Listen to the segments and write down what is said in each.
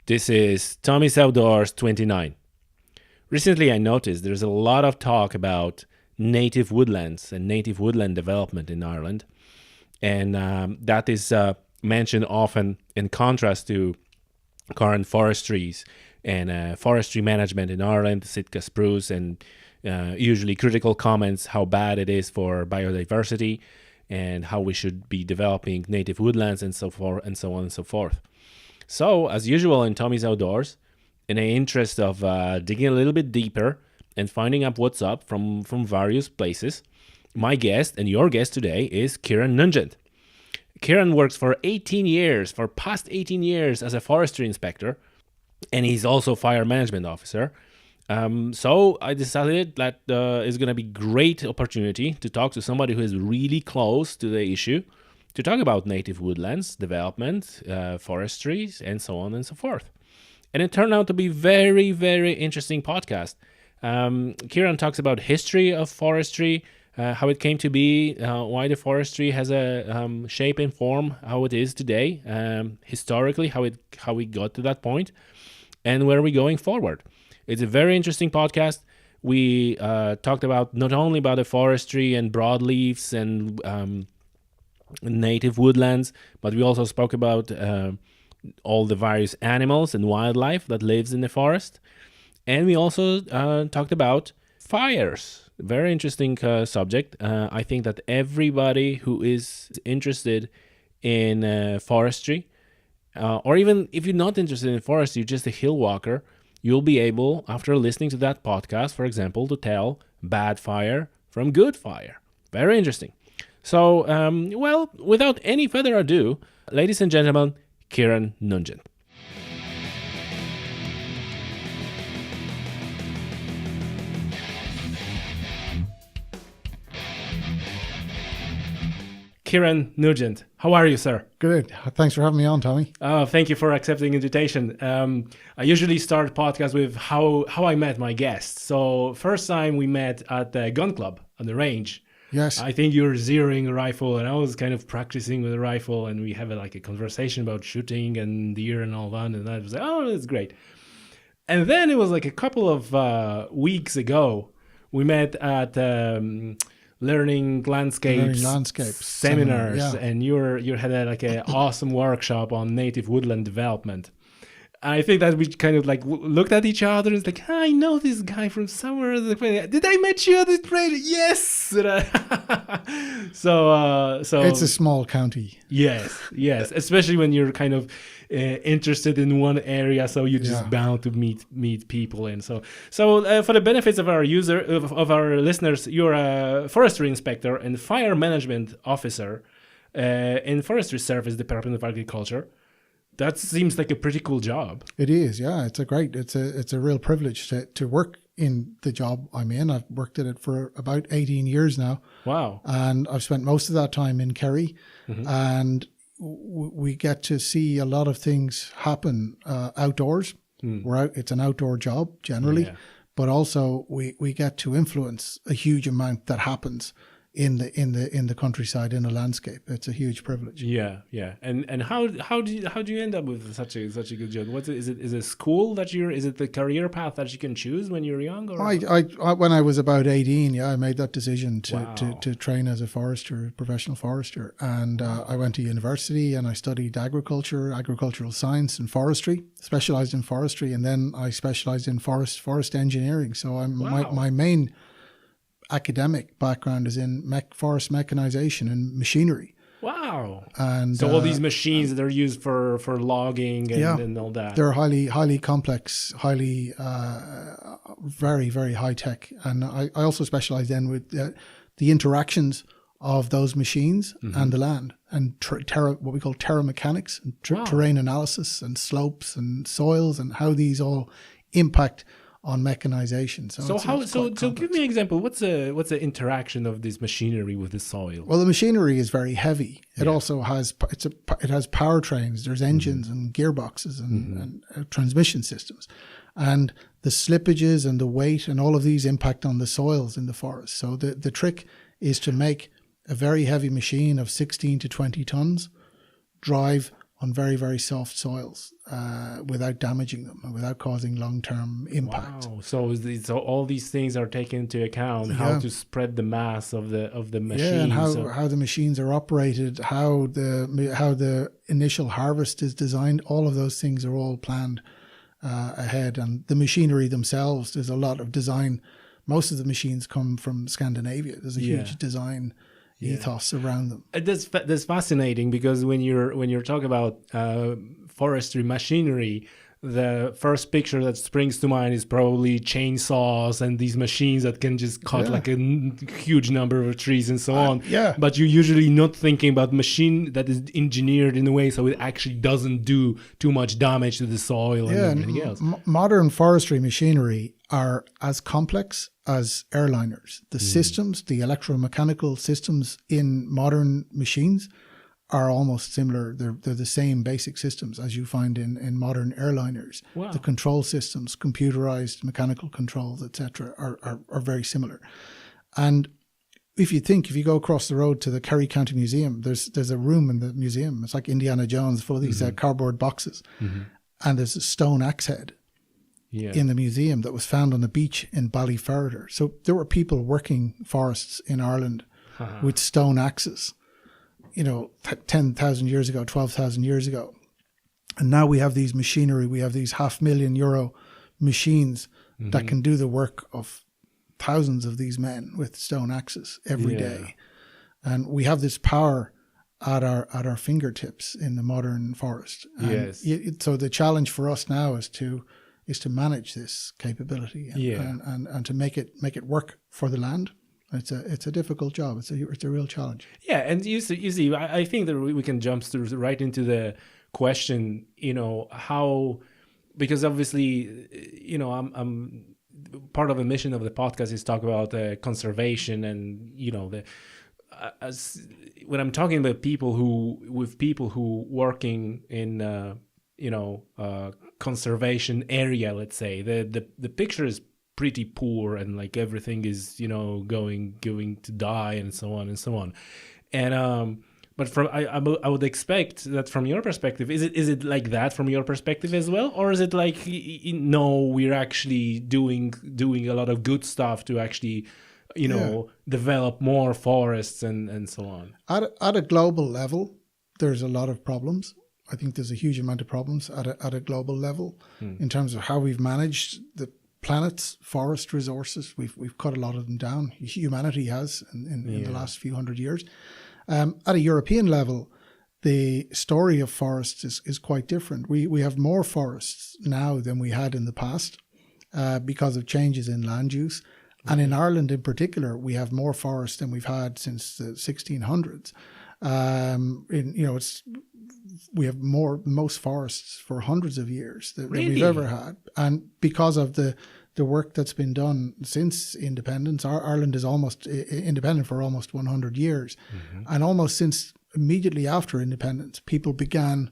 This is Tommy's Outdoors 29. Recently, I noticed there's a lot of talk about native woodlands and native woodland development in Ireland. And that is mentioned often in contrast to current forestries and forestry management in Ireland, Sitka spruce, and usually critical comments how bad it is for biodiversity and how we should be developing native woodlands and so forth and so on and so forth. So, as usual in Tommy's Outdoors, in the interest of digging a little bit deeper and finding out what's up from various places, my guest and your guest today is Ciaran Nugent. Ciaran works for past 18 years as a forestry inspector, and he's also fire management officer. So I decided that it's going to be great opportunity to talk to somebody who is really close to the issue, to talk about native woodlands, development, forestry, and so on and so forth. And it turned out to be very, very interesting podcast. Ciaran talks about history of forestry, how it came to be, why the forestry has a shape and form, how it is today, historically, how we got to that point, and where we're going forward. It's a very interesting podcast. We talked about not only about the forestry and broadleafs and native woodlands, but we also spoke about all the various animals and wildlife that lives in the forest. And we also talked about fires. Very interesting subject. I think that everybody who is interested in forestry, or even if you're not interested in forestry, you're just a hill walker, you'll be able, after listening to that podcast, for example, to tell bad fire from good fire. Very interesting. So, well, without any further ado, ladies and gentlemen, Ciaran Nugent. Ciaran Nugent, how are you, sir? Good. Thanks for having me on, Tommy. Thank you for accepting the invitation. I usually start podcasts with how I met my guests. So first time we met at the gun club on the range. Yes. I think you were zeroing a rifle and I was kind of practicing with a rifle, and we have a conversation about shooting and deer and all that. And I was like, oh, that's great. And then it was like a couple of weeks ago, we met at learning landscapes seminars, yeah. And you had an awesome workshop on native woodland development. I think that we kind of looked at each other and it's like, I know this guy from somewhere. Did I met you at this trade? Yes. So it's a small county. Yes. Especially when you're kind of interested in one area, so you're just bound to meet people. And so for the benefits of our our listeners, you're a forestry inspector and fire management officer in Forestry Service, Department of Agriculture. That seems like a pretty cool job. It is, yeah. It's a real privilege to work in the job I'm in. I've worked at it for about 18 years now. Wow. And I've spent most of that time in Kerry. Mm-hmm. And we get to see a lot of things happen outdoors. It's an outdoor job generally, but also we get to influence a huge amount that happens in the countryside, in a landscape. It's a huge privilege. Yeah. And how do you end up with such a good job? Is it school is it the career path that you can choose when you're young? Or? I when I was about 18, I made that decision to train as a professional forester, and I went to university and I studied agricultural science and forestry, specialized in forestry, and then I specialized in forest engineering. So my main academic background is in forest mechanization and machinery. Wow. And so all these machines that are used for logging and all that. They're highly complex, very, very high tech. And I also specialize then with the interactions of those machines and the land, and what we call terra mechanics, and terrain analysis and slopes and soils, and how these all impact on mechanization. So give me an example. What's the interaction of this machinery with the soil? Well, the machinery is very heavy. It also has powertrains. There's engines and gearboxes and transmission systems, and the slippages and the weight and all of these impact on the soils in the forest. So the trick is to make a very heavy machine of 16 to 20 tons drive on very, very soft soils without damaging them and without causing long-term impact. Wow! So all these things are taken into account. How to spread the mass of the machine. Yeah, and how the machines are operated, how the initial harvest is designed. All of those things are all planned ahead, and the machinery themselves. There's a lot of design. Most of the machines come from Scandinavia. There's a huge design ethos around them. That's fascinating, because when you're talking about forestry machinery, the first picture that springs to mind is probably chainsaws and these machines that can just cut like a huge number of trees and so on. Yeah. But you're usually not thinking about machine that is engineered in a way so it actually doesn't do too much damage to the soil and everything else. Modern forestry machinery are as complex as airliners. The systems, the electromechanical systems in modern machines are almost similar. They're the same basic systems as you find in modern airliners. Wow. The control systems, computerized mechanical controls, etc., are very similar. And if you go across the road to the Kerry County Museum, there's a room in the museum. It's like Indiana Jones, full of these cardboard boxes, and there's a stone axe head in the museum that was found on the beach in Ballyferriter. So there were people working forests in Ireland with stone axes, 10,000 years ago, 12,000 years ago. And now we have these machinery, we have these €500,000 machines that can do the work of thousands of these men with stone axes every day. And we have this power at our fingertips in the modern forest. And so the challenge for us now is to manage this capability and to make it work for the land. It's a difficult job. It's a real challenge. Yeah, and you see, I think that we can jump right into the question. How, because obviously, I'm part of the mission of the podcast is talk about conservation, and when I'm talking about people who working in conservation area, let's say the picture is pretty poor, and like everything is going to die and so on and so on. And but from I would expect that from your perspective, is it like that from your perspective as well, or is it like no, we're actually doing a lot of good stuff to actually develop more forests and so on? At a global level, there's a lot of problems. I think there's a huge amount of problems at a global level in terms of how we've managed the planet's forest resources. We've cut a lot of them down. Humanity has in the last few hundred years. At a European level, the story of forests is quite different. We have more forests now than we had in the past because of changes in land use. And in Ireland in particular, we have more forests than we've had since the 1600s. We have most forests for hundreds of years than we've ever had. And because of the work that's been done since independence, Ireland is almost independent for almost 100 years. And almost since immediately after independence, people began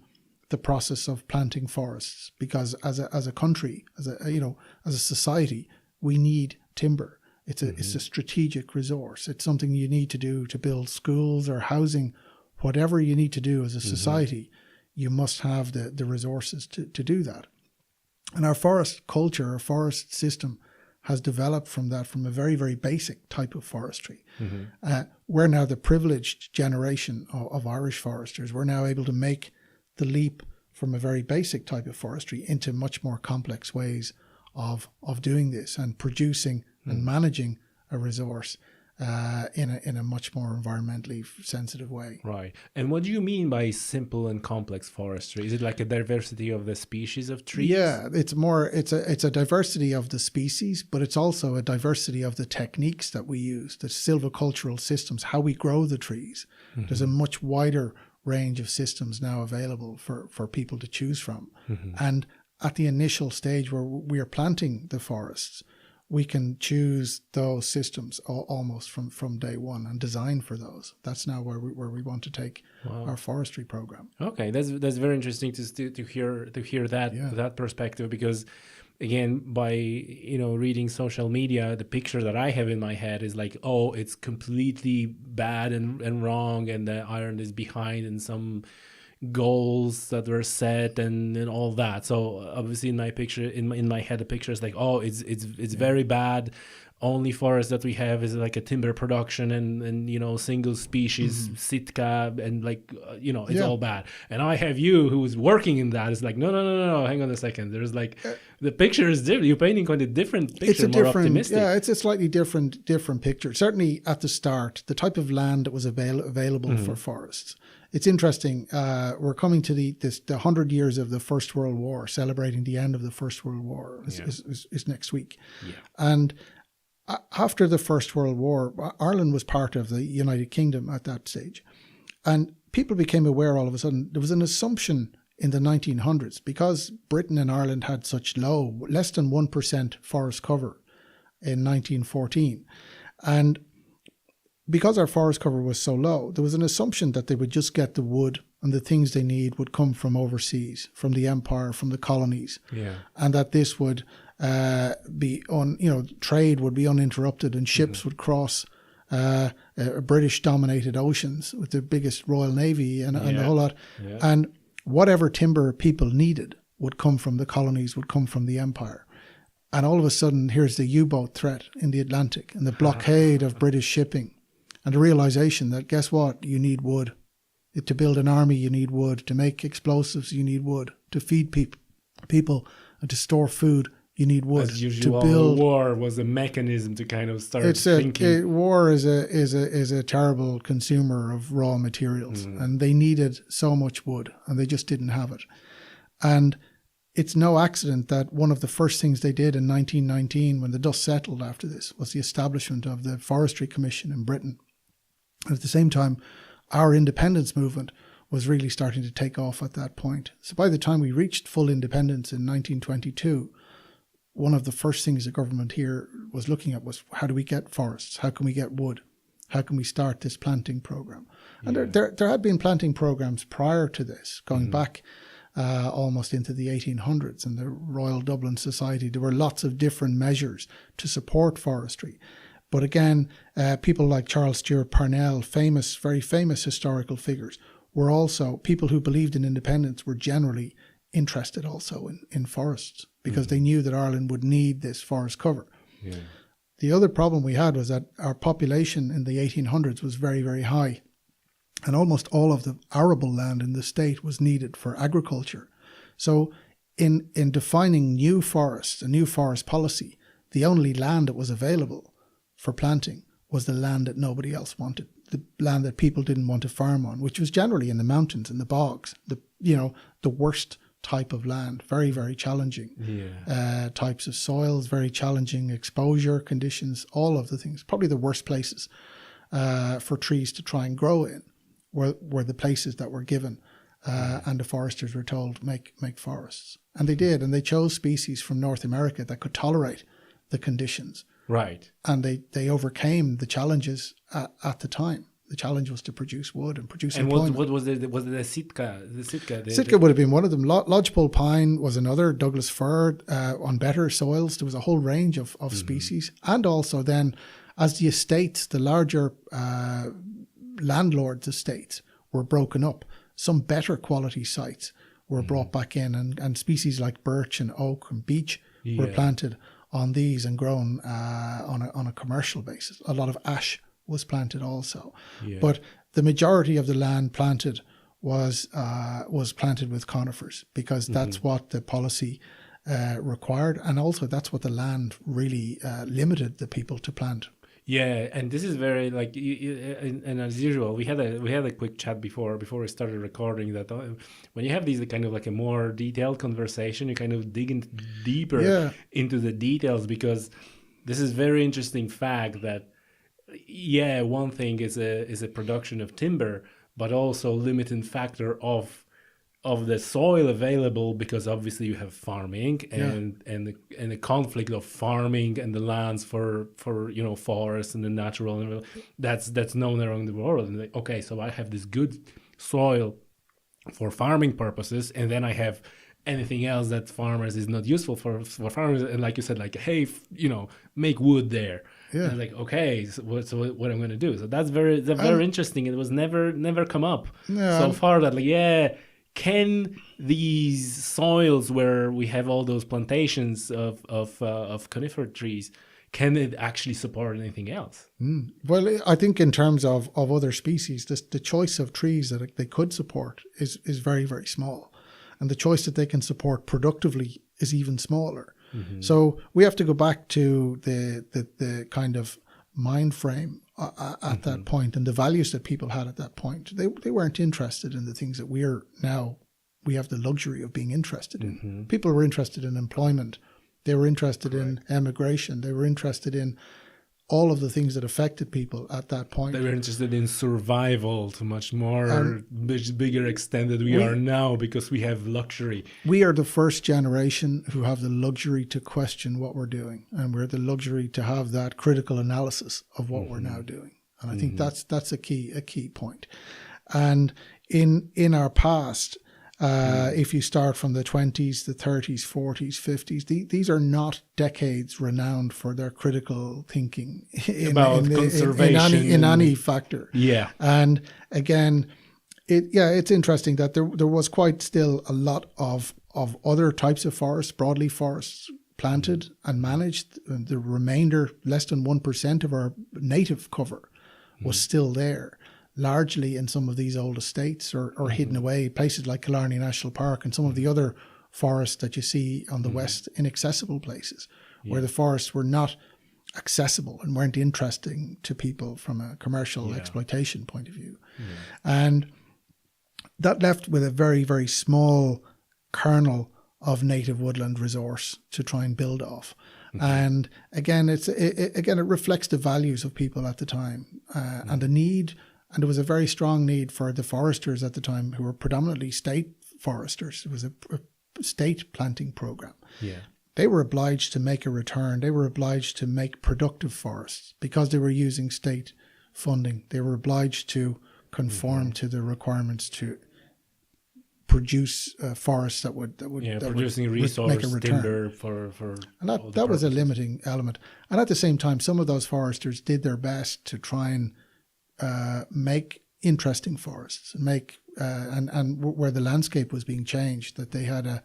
the process of planting forests, because as a country, as a society, we need timber. It's a strategic resource. It's something you need to do to build schools or housing. Whatever you need to do as a society, you must have the resources to do that. And our forest culture, our forest system has developed from a very, very basic type of forestry. We're now the privileged generation of Irish foresters. We're now able to make the leap from a very basic type of forestry into much more complex ways of doing this and producing and managing a resource in a much more environmentally sensitive way. Right. And what do you mean by simple and complex forestry? Is it like a diversity of the species of trees? Yeah, it's a diversity of the species, but it's also a diversity of the techniques that we use, the silvicultural systems, how we grow the trees. There's a much wider range of systems now available for people to choose from. And at the initial stage where we are planting the forests, we can choose those systems almost from day one and design for those. That's now where we want to take our forestry program. Okay, that's very interesting to hear that perspective, because again, by reading social media, the picture that I have in my head is like, oh, it's completely bad and wrong, and the iron is behind in some goals that were set and all that. So obviously in my picture, in my head, the picture is like, oh, it's very bad. Only forest that we have is like a timber production and single species Sitka and it's all bad. And I have you who's working in that. It's like no, hang on a second. There's like the picture is different. You're painting quite a different picture, it's a more different, optimistic. Yeah, it's a slightly different picture. Certainly at the start, the type of land that was available for forests. It's interesting. We're coming to the 100 years of the First World War, celebrating the end of the First World War is next week, and after the First World War, Ireland was part of the United Kingdom at that stage. And people became aware all of a sudden, there was an assumption in the 1900s, because Britain and Ireland had such less than 1% forest cover in 1914. And because our forest cover was so low, there was an assumption that they would just get the wood and the things they need would come from overseas, from the empire, from the colonies. Yeah. And that this would trade would be uninterrupted and ships would cross British dominated oceans with the biggest Royal Navy and the whole lot. Yeah. And whatever timber people needed would come from the colonies, would come from the empire. And all of a sudden, here's the U-boat threat in the Atlantic and the blockade of British shipping and the realization that, guess what? You need wood. To build an army, you need wood. To make explosives, you need wood. To feed people and to store food, you need wood. As usual, to build. War was a mechanism to kind of start thinking. War is a terrible consumer of raw materials, and they needed so much wood, and they just didn't have it. And it's no accident that one of the first things they did in 1919, when the dust settled after this, was the establishment of the Forestry Commission in Britain. And at the same time, our independence movement was really starting to take off at that point. So by the time we reached full independence in 1922, one of the first things the government here was looking at was, how do we get forests? How can we get wood? How can we start this planting program? And there had been planting programs prior to this, going back almost into the 1800s, and the Royal Dublin Society. There were lots of different measures to support forestry. But again, people like Charles Stewart Parnell, very famous historical figures, were also people who believed in independence, were generally interested also in forests, because they knew that Ireland would need this forest cover. Yeah. The other problem we had was that our population in the 1800s was very, very high, and almost all of the arable land in the state was needed for agriculture. So in defining new forests, a new forest policy, the only land that was available for planting was the land that nobody else wanted, the land that people didn't want to farm on, which was generally in the mountains and the bogs, the worst type of land, very, very challenging types of soils, very challenging exposure conditions, all of the things. Probably the worst places for trees to try and grow in were the places that were given, and the foresters were told, make forests. And they did, and they chose species from North America that could tolerate the conditions. Right. And they overcame the challenges at the time. The challenge was to produce wood and produce employment. And what was it? Was it the Sitka? Sitka would have been one of them. Lodgepole pine was another. Douglas fir on better soils. There was a whole range of species. And also then, as the estates, the larger landlords' estates were broken up, some better quality sites were brought back in, and species like birch and oak and beech were planted on these and grown on a commercial basis. A lot of ash was planted also, but the majority of the land planted was planted with conifers, because that's what the policy required, and also that's what the land really limited the people to plant. Yeah, and this is very and as usual, we had a quick chat before we started recording that when you have these kind of like a more detailed conversation, you kind of dig in deeper into the details, because this is very interesting fact that one thing is a production of timber, but also limiting factor of the soil available, because obviously you have farming and the conflict of farming and the lands for forests and the natural, that's known around the world. And okay, so I have this good soil for farming purposes, and then I have anything else that farmers is not useful for farmers, and like you said, like, hey, make wood there. Yeah. And like, okay, so what I'm going to do? So that's very interesting. It was never come up so far that can these soils where we have all those plantations of conifer trees, can it actually support anything else? Well, I think in terms of other species, the choice of trees that they could support is very, very small. And the choice that they can support productively is even smaller. So we have to go back to the kind of mind frame at that point, and the values that people had at that point. They weren't interested in the things that we have the luxury of being interested in. People were interested in employment. They were interested in emigration. They were interested in all of the things that affected people at that point. They were interested in survival to much bigger extent than we are now, because we have luxury. We are the first generation who have the luxury to question what we're doing, and we're the luxury to have that critical analysis of what we're now doing. And I think that's a key point. And in our past, if you start from the 20s, the 30s, 40s, 50s, these are not decades renowned for their critical thinking about conservation in any factor. Yeah. And again, it's interesting that there was quite still a lot of other types of forests, broadleaf forests, planted and managed. The remainder, less than 1% of our native cover, was still there, largely in some of these old estates or hidden away, places like Killarney National Park and some of the other forests that you see on the west, inaccessible places, where the forests were not accessible and weren't interesting to people from a commercial exploitation point of view. And that left with a very, very small kernel of native woodland resource to try and build off. And again, it reflects the values of people at the time and the need. And there was a very strong need for the foresters at the time, who were predominantly state foresters. It was a state planting program. Yeah. They were obliged to make a return. They were obliged to make productive forests because they were using state funding. They were obliged to conform to the requirements to produce forests that would producing resource make a return. Timber for and that was a limiting element. And at the same time, some of those foresters did their best to try and make interesting forests, make and where the landscape was being changed, that they had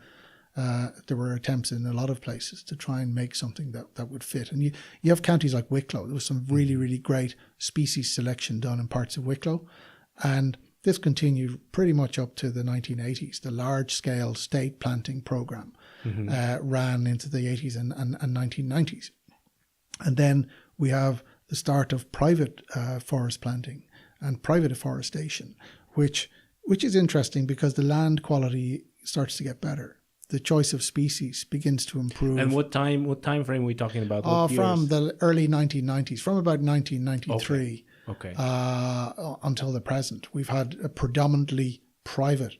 there were attempts in a lot of places to try and make something that would fit. And you have counties like Wicklow. There was some really, really great species selection done in parts of Wicklow, and this continued pretty much up to the 1980s. The large-scale state planting program ran into the 80s and 1990s. And then we have the start of private forest planting and private afforestation, which is interesting because the land quality starts to get better. The choice of species begins to improve. And what time frame are we talking about? From the early 1990s, from about 1993 until the present. We've had a predominantly private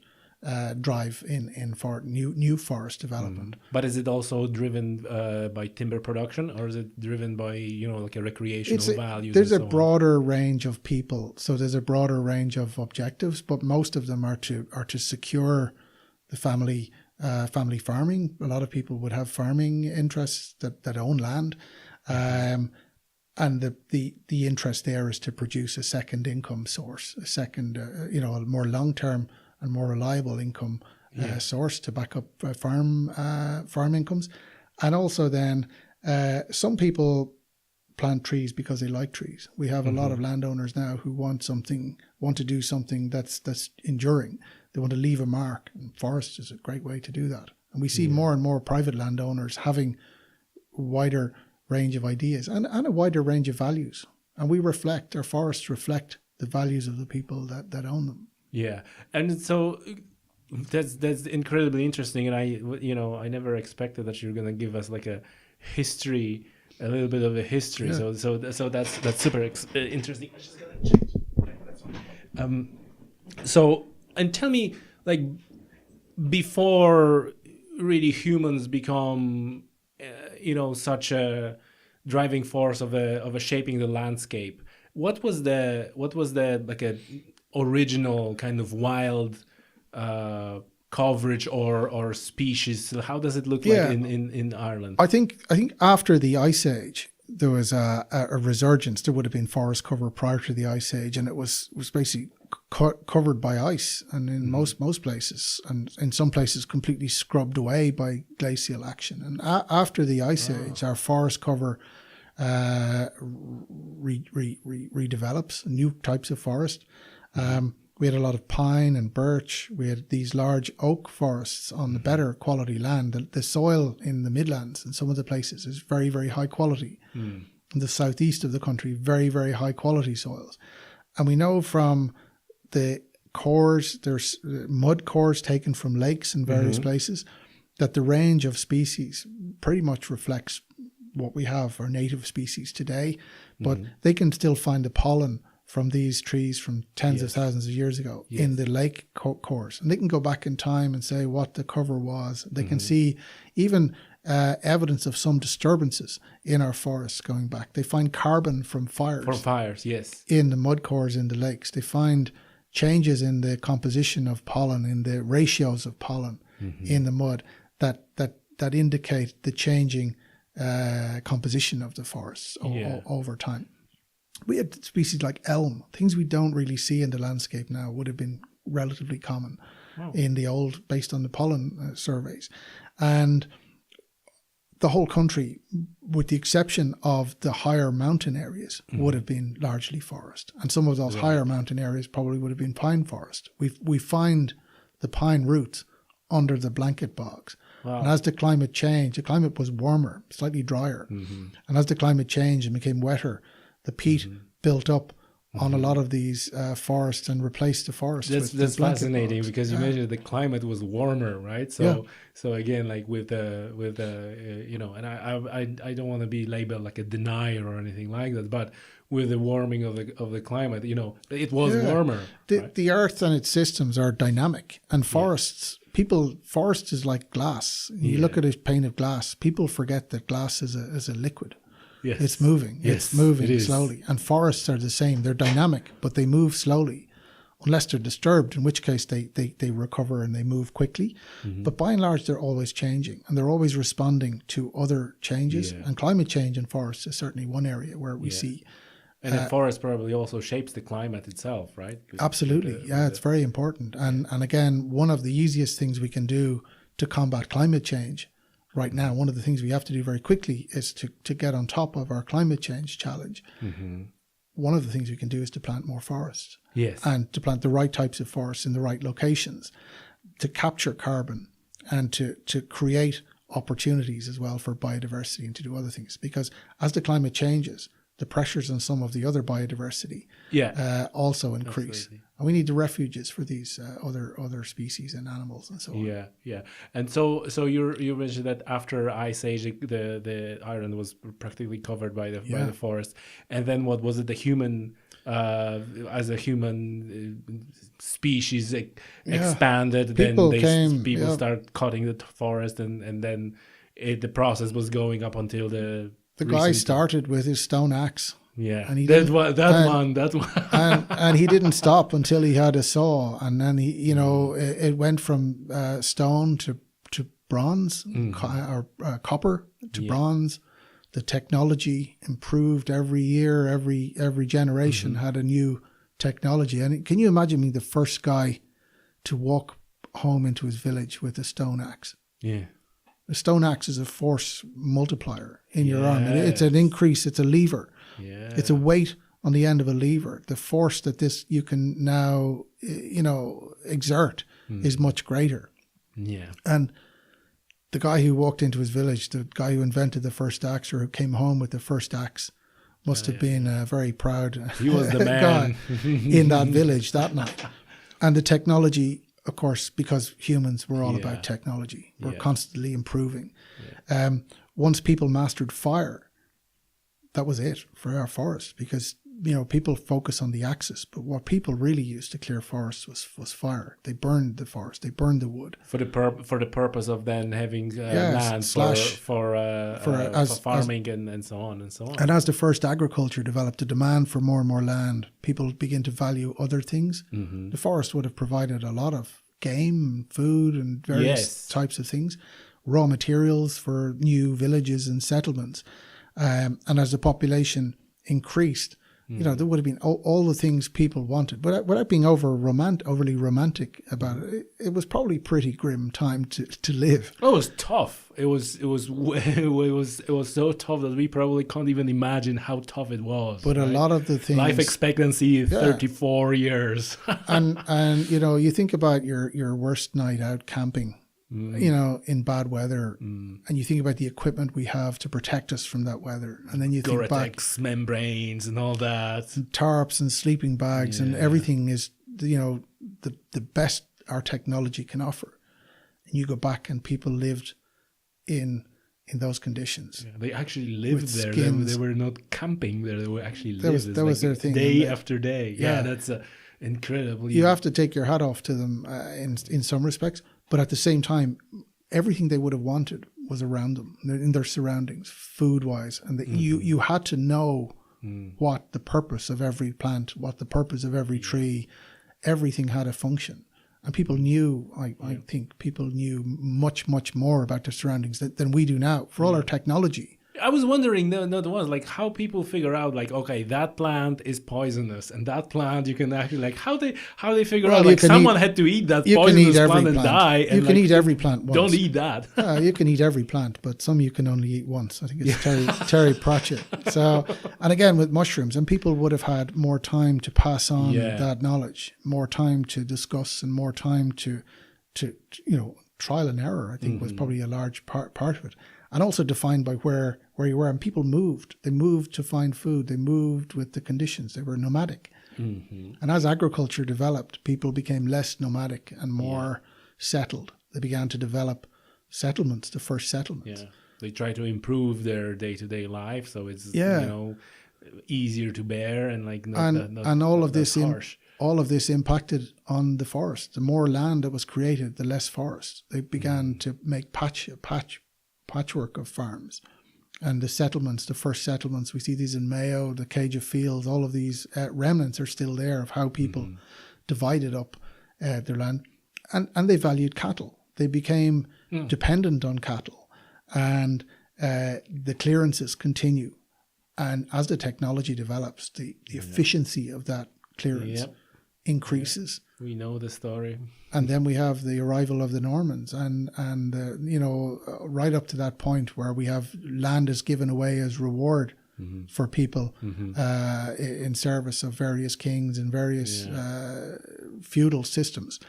drive in for new forest development. But is it also driven by timber production, or is it driven by like a recreational values? There's a broader range of people, so there's a broader range of objectives, but most of them are to secure the family farming. A lot of people would have farming interests that own land, and the interest there is to produce a second income source, a second a more long term and more reliable income source to back up farm incomes. And also then some people plant trees because they like trees. We have a lot of landowners now who want to do something that's enduring. They want to leave a mark, and forest is a great way to do that. And we see more and more private landowners having a wider range of ideas and a wider range of values. And our forests reflect the values of the people that own them. Yeah, and so that's incredibly interesting, and I never expected that you're gonna give us like a little bit of a history. Yeah. So that's super interesting. I'm just gonna check. Okay, that's fine. So, and tell me, like, before really humans become such a driving force of a shaping the landscape, what was the like a original kind of wild coverage or species? How does it look like in Ireland? I think after the Ice Age there was a resurgence. There would have been forest cover prior to the Ice Age, and it was basically covered by ice, and in most places, and in some places completely scrubbed away by glacial action. And after the ice age, our forest cover redevelops new types of forest. We had a lot of pine and birch. We had these large oak forests on the better quality land. The soil in the Midlands and some of the places is very, very high quality. In the southeast of the country, very, very high quality soils. And we know from the cores, there's mud cores taken from lakes in various places, that the range of species pretty much reflects what we have for native species today. But they can still find the pollen from these trees from tens of thousands of years ago in the lake cores. And they can go back in time and say what the cover was. They can see even evidence of some disturbances in our forests going back. They find carbon from fires. From fires, yes. In the mud cores in the lakes. They find changes in the composition of pollen, in the ratios of pollen in the mud that indicate the changing composition of the forests over time. We had species like elm, things we don't really see in the landscape now would have been relatively common in the old, based on the pollen surveys. And the whole country, with the exception of the higher mountain areas, would have been largely forest. And some of those higher mountain areas probably would have been pine forest. We find the pine roots under the blanket bogs. Wow. And as the climate changed, the climate was warmer, slightly drier. And as the climate changed and became wetter, the peat built up on a lot of these forests and replaced the forest. That's fascinating because you mentioned the climate was warmer, right? So again, like with you know, and I don't want to be labeled like a denier or anything like that, but with the warming of the climate, you know, it was warmer. The earth and its systems are dynamic, and forests. Forest is like glass. You look at a pane of glass. People forget that glass is a liquid. Yes. It's moving. Yes, it's moving slowly. And forests are the same. They're dynamic, but they move slowly, unless they're disturbed, in which case they recover and they move quickly. But by and large, they're always changing, and they're always responding to other changes. And climate change in forests is certainly one area where we see. And the forest probably also shapes the climate itself, right? Absolutely. It's very important. And again, one of the easiest things we can do to combat climate change right now, one of the things we have to do very quickly is to get on top of our climate change challenge. One of the things we can do is to plant more forests. Yes. And to plant the right types of forests in the right locations, to capture carbon and to create opportunities as well for biodiversity and to do other things. Because as the climate changes, the pressures on some of the other biodiversity also increase. Absolutely. And we need the refuges for these other species and animals and so on. Yeah. And so you mentioned that after Ice Age, the Ireland was practically covered by the forest. And then what was it? The human, as a human species expanded, people start cutting the forest, and then the process was going up until the guy started with his stone axe. Yeah, and that one. and he didn't stop until he had a saw, and then it went from stone to bronze or copper to bronze. The technology improved every year. Every generation had a new technology. And can you imagine being the first guy to walk home into his village with a stone axe? Yeah. A stone axe is a force multiplier in your arm. It's an increase. It's a lever. Yeah. It's a weight on the end of a lever. The force that you can now, exert is much greater. Yeah. And the guy who walked into his village, the guy who invented the first axe or who came home with the first axe, must have been a very proud he was the man guy in that village that night. And the technology, of course, because humans were all about technology. We're constantly improving. Yeah. Once people mastered fire, that was it for our forest, because people focus on the axis, but what people really used to clear forests was fire. They burned the forest, they burned the wood for the purpose of then having land for farming and so on and so on. And as the first agriculture developed, the demand for more and more land, people begin to value other things. The forest would have provided a lot of game, food, and various types of things, raw materials for new villages and settlements. And as the population increased, You know, there would have been all the things people wanted, but without being overly romantic about it. It was probably pretty grim time to live. Oh, it was tough. It was so tough that we probably can't even imagine how tough it was. But right? A lot of the things, life expectancy 34 years, and you know, you think about your worst night out camping. You know, in bad weather, and you think about the equipment we have to protect us from that weather, and then you think Gore-Tex back membranes and all that, and tarps and sleeping bags, and everything is, you know, the best our technology can offer. And you go back, and people lived in those conditions. Yeah, they actually lived there. They were not camping there. They were actually lived. That was their thing. Day after day. Yeah, that's incredible. You have to take your hat off to them in some respects. But at the same time, everything they would have wanted was around them, in their surroundings, food-wise. And you had to know what the purpose of every plant, what the purpose of every tree, everything had a function. And people knew, I think people knew much, much more about their surroundings than we do now. For all our technology, I was wondering, like how people figure out, like, okay, that plant is poisonous, and that plant you can actually, like, how they figure out, like, someone had to eat that poisonous plant and die. You can eat every plant once. Don't eat that. You can eat every plant, but some you can only eat once. I think it's Terry Pratchett. So, and again with mushrooms, and people would have had more time to pass on that knowledge, more time to discuss, and more time to you know, trial and error. I think was probably a large part of it. And also defined by where you were. And people moved. They moved to find food. They moved with the conditions. They were nomadic. And as agriculture developed, people became less nomadic and more settled. They began to develop settlements, the first settlements. Yeah. They try to improve their day-to-day life, so it's you know, easier to bear and like not all of this harsh. All of this impacted on the forest. The more land that was created, the less forest. They began to make patchwork of farms, and the settlements, the first settlements, we see these in Mayo, the Cage of Fields, all of these remnants are still there of how people divided up their land, and they valued cattle. They became dependent on cattle, and the clearances continue, and as the technology develops, the efficiency of that clearance increases. We know the story. And then we have the arrival of the Normans, and you know, right up to that point where we have land is given away as reward for people in service of various kings and various feudal systems,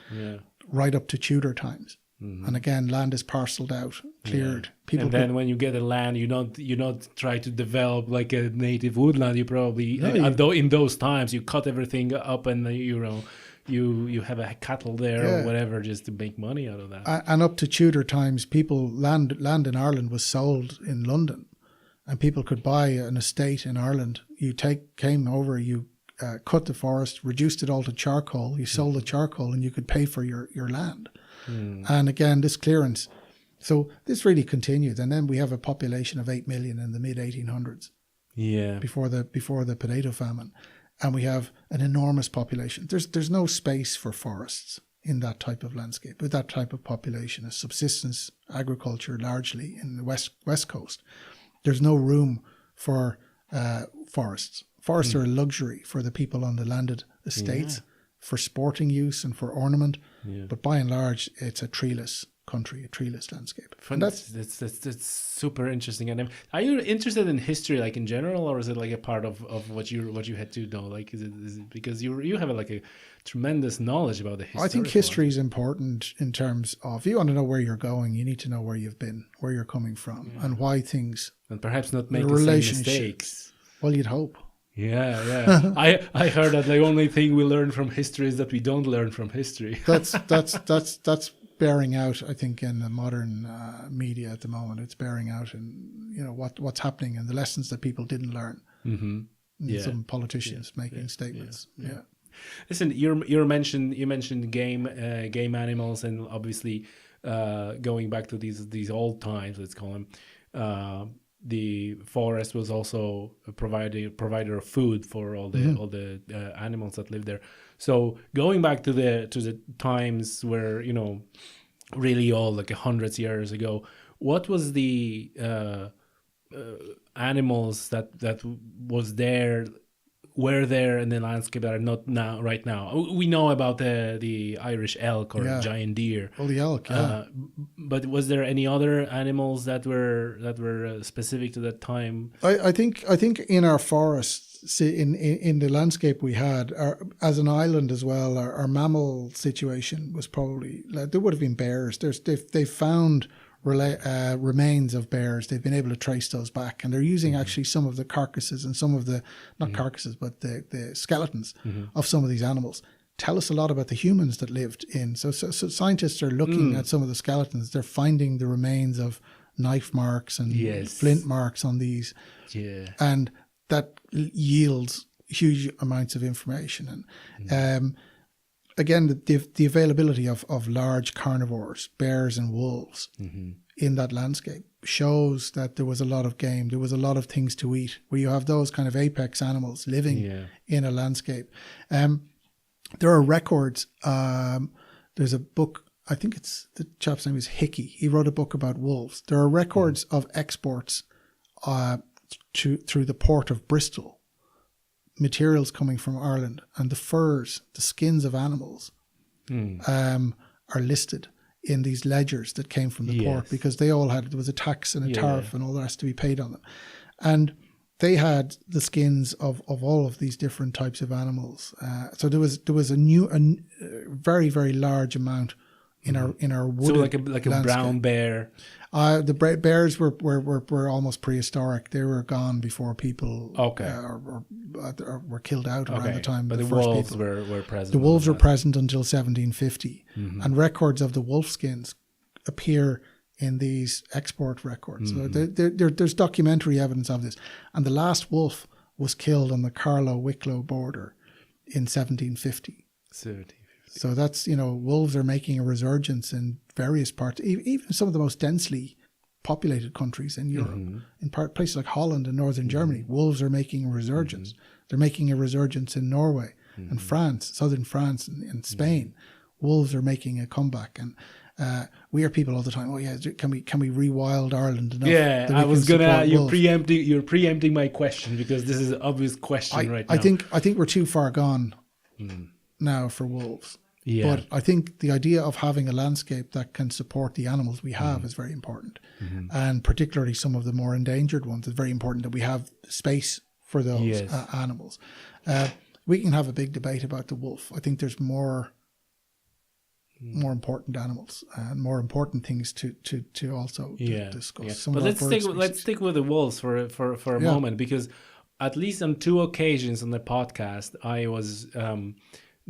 right up to Tudor times. And again, land is parceled out, cleared. People and then when you get a land, you not try to develop like a native woodland. You probably, though in those times, you cut everything up, and you know, you have a cattle there or whatever, just to make money out of that. And up to Tudor times, land in Ireland was sold in London, and people could buy an estate in Ireland. You came over, you cut the forest, reduced it all to charcoal. You sold the charcoal, and you could pay for your land. And again, this clearance. So this really continued, and then we have a population of 8 million in the mid 1800s. Yeah. Before the potato famine, and we have an enormous population. There's no space for forests in that type of landscape with that type of population. A subsistence agriculture largely in the west coast. There's no room for forests. Forests are a luxury for the people on the landed estates. For sporting use and for ornament, but by and large, it's a treeless country, a treeless landscape. And that's super interesting. And are you interested in history, like in general, or is it like a part of what you had to know? Like, is it because you have a tremendous knowledge about the history? I think history is important in terms of, you want to know where you're going, you need to know where you've been, where you're coming from, and why things, and perhaps not make the same mistakes. Well, you'd hope. Yeah. I heard that the only thing we learn from history is that we don't learn from history. That's bearing out, I think, in the modern media at the moment. It's bearing out in, you know, what's happening and the lessons that people didn't learn. Some politicians making statements. Yeah. Listen, you mentioned game animals, and obviously going back to these old times, let's call them. The forest was also a provider of food for all the animals that live there. So going back to the times where, you know, really all like 100 years ago, what was the animals that was there were there in the landscape that are not now right now? We know about the Irish elk or giant deer. Well, the elk, yeah. But was there any other animals that were specific to that time? I think in our forests, in the landscape we had, as an island as well, our mammal situation was probably, there would have been bears. They found remains of bears. They've been able to trace those back, and they're using actually some of the carcasses and some of the, not carcasses, but the skeletons of some of these animals. Tell us a lot about the humans that lived in. So scientists are looking at some of the skeletons. They're finding the remains of knife marks and flint marks on these. Yeah. And that yields huge amounts of information. And again, the availability of large carnivores, bears and wolves in that landscape shows that there was a lot of game. There was a lot of things to eat, where you have those kind of apex animals living in a landscape. There are records. There's a book, I think it's, the chap's name is Hickey. He wrote a book about wolves. There are records of exports through the port of Bristol, materials coming from Ireland, and the furs, the skins of animals are listed in these ledgers that came from the port, because they all had, there was a tax and a tariff and all the rest to be paid on them. And they had the skins of all of these different types of animals. So there was a very, very large amount in our wooded So like a brown bear. The bears were almost prehistoric. They were gone before people were killed out around the time. But the first wolves people. were present. The wolves were present until 1750, and records of the wolf skins appear in these export records. So there's documentary evidence of this. And the last wolf was killed on the Carlow-Wicklow border in 1750. So that's, wolves are making a resurgence in various parts, even some of the most densely populated countries in Europe. In places like Holland and northern Germany, wolves are making a resurgence. They're making a resurgence in Norway and France, southern France and Spain. Wolves are making a comeback. And we hear people all the time, can we rewild Ireland enough? Yeah, I was gonna. You're preempting my question, because this is an obvious question right now. I think we're too far gone now for wolves. Yeah. But I think the idea of having a landscape that can support the animals we have is very important, and particularly some of the more endangered ones. It's very important that we have space for those animals. We can have a big debate about the wolf. I think there's more important animals and more important things to also discuss. But let's stick with the wolves for a moment, because at least on 2 occasions on the podcast I was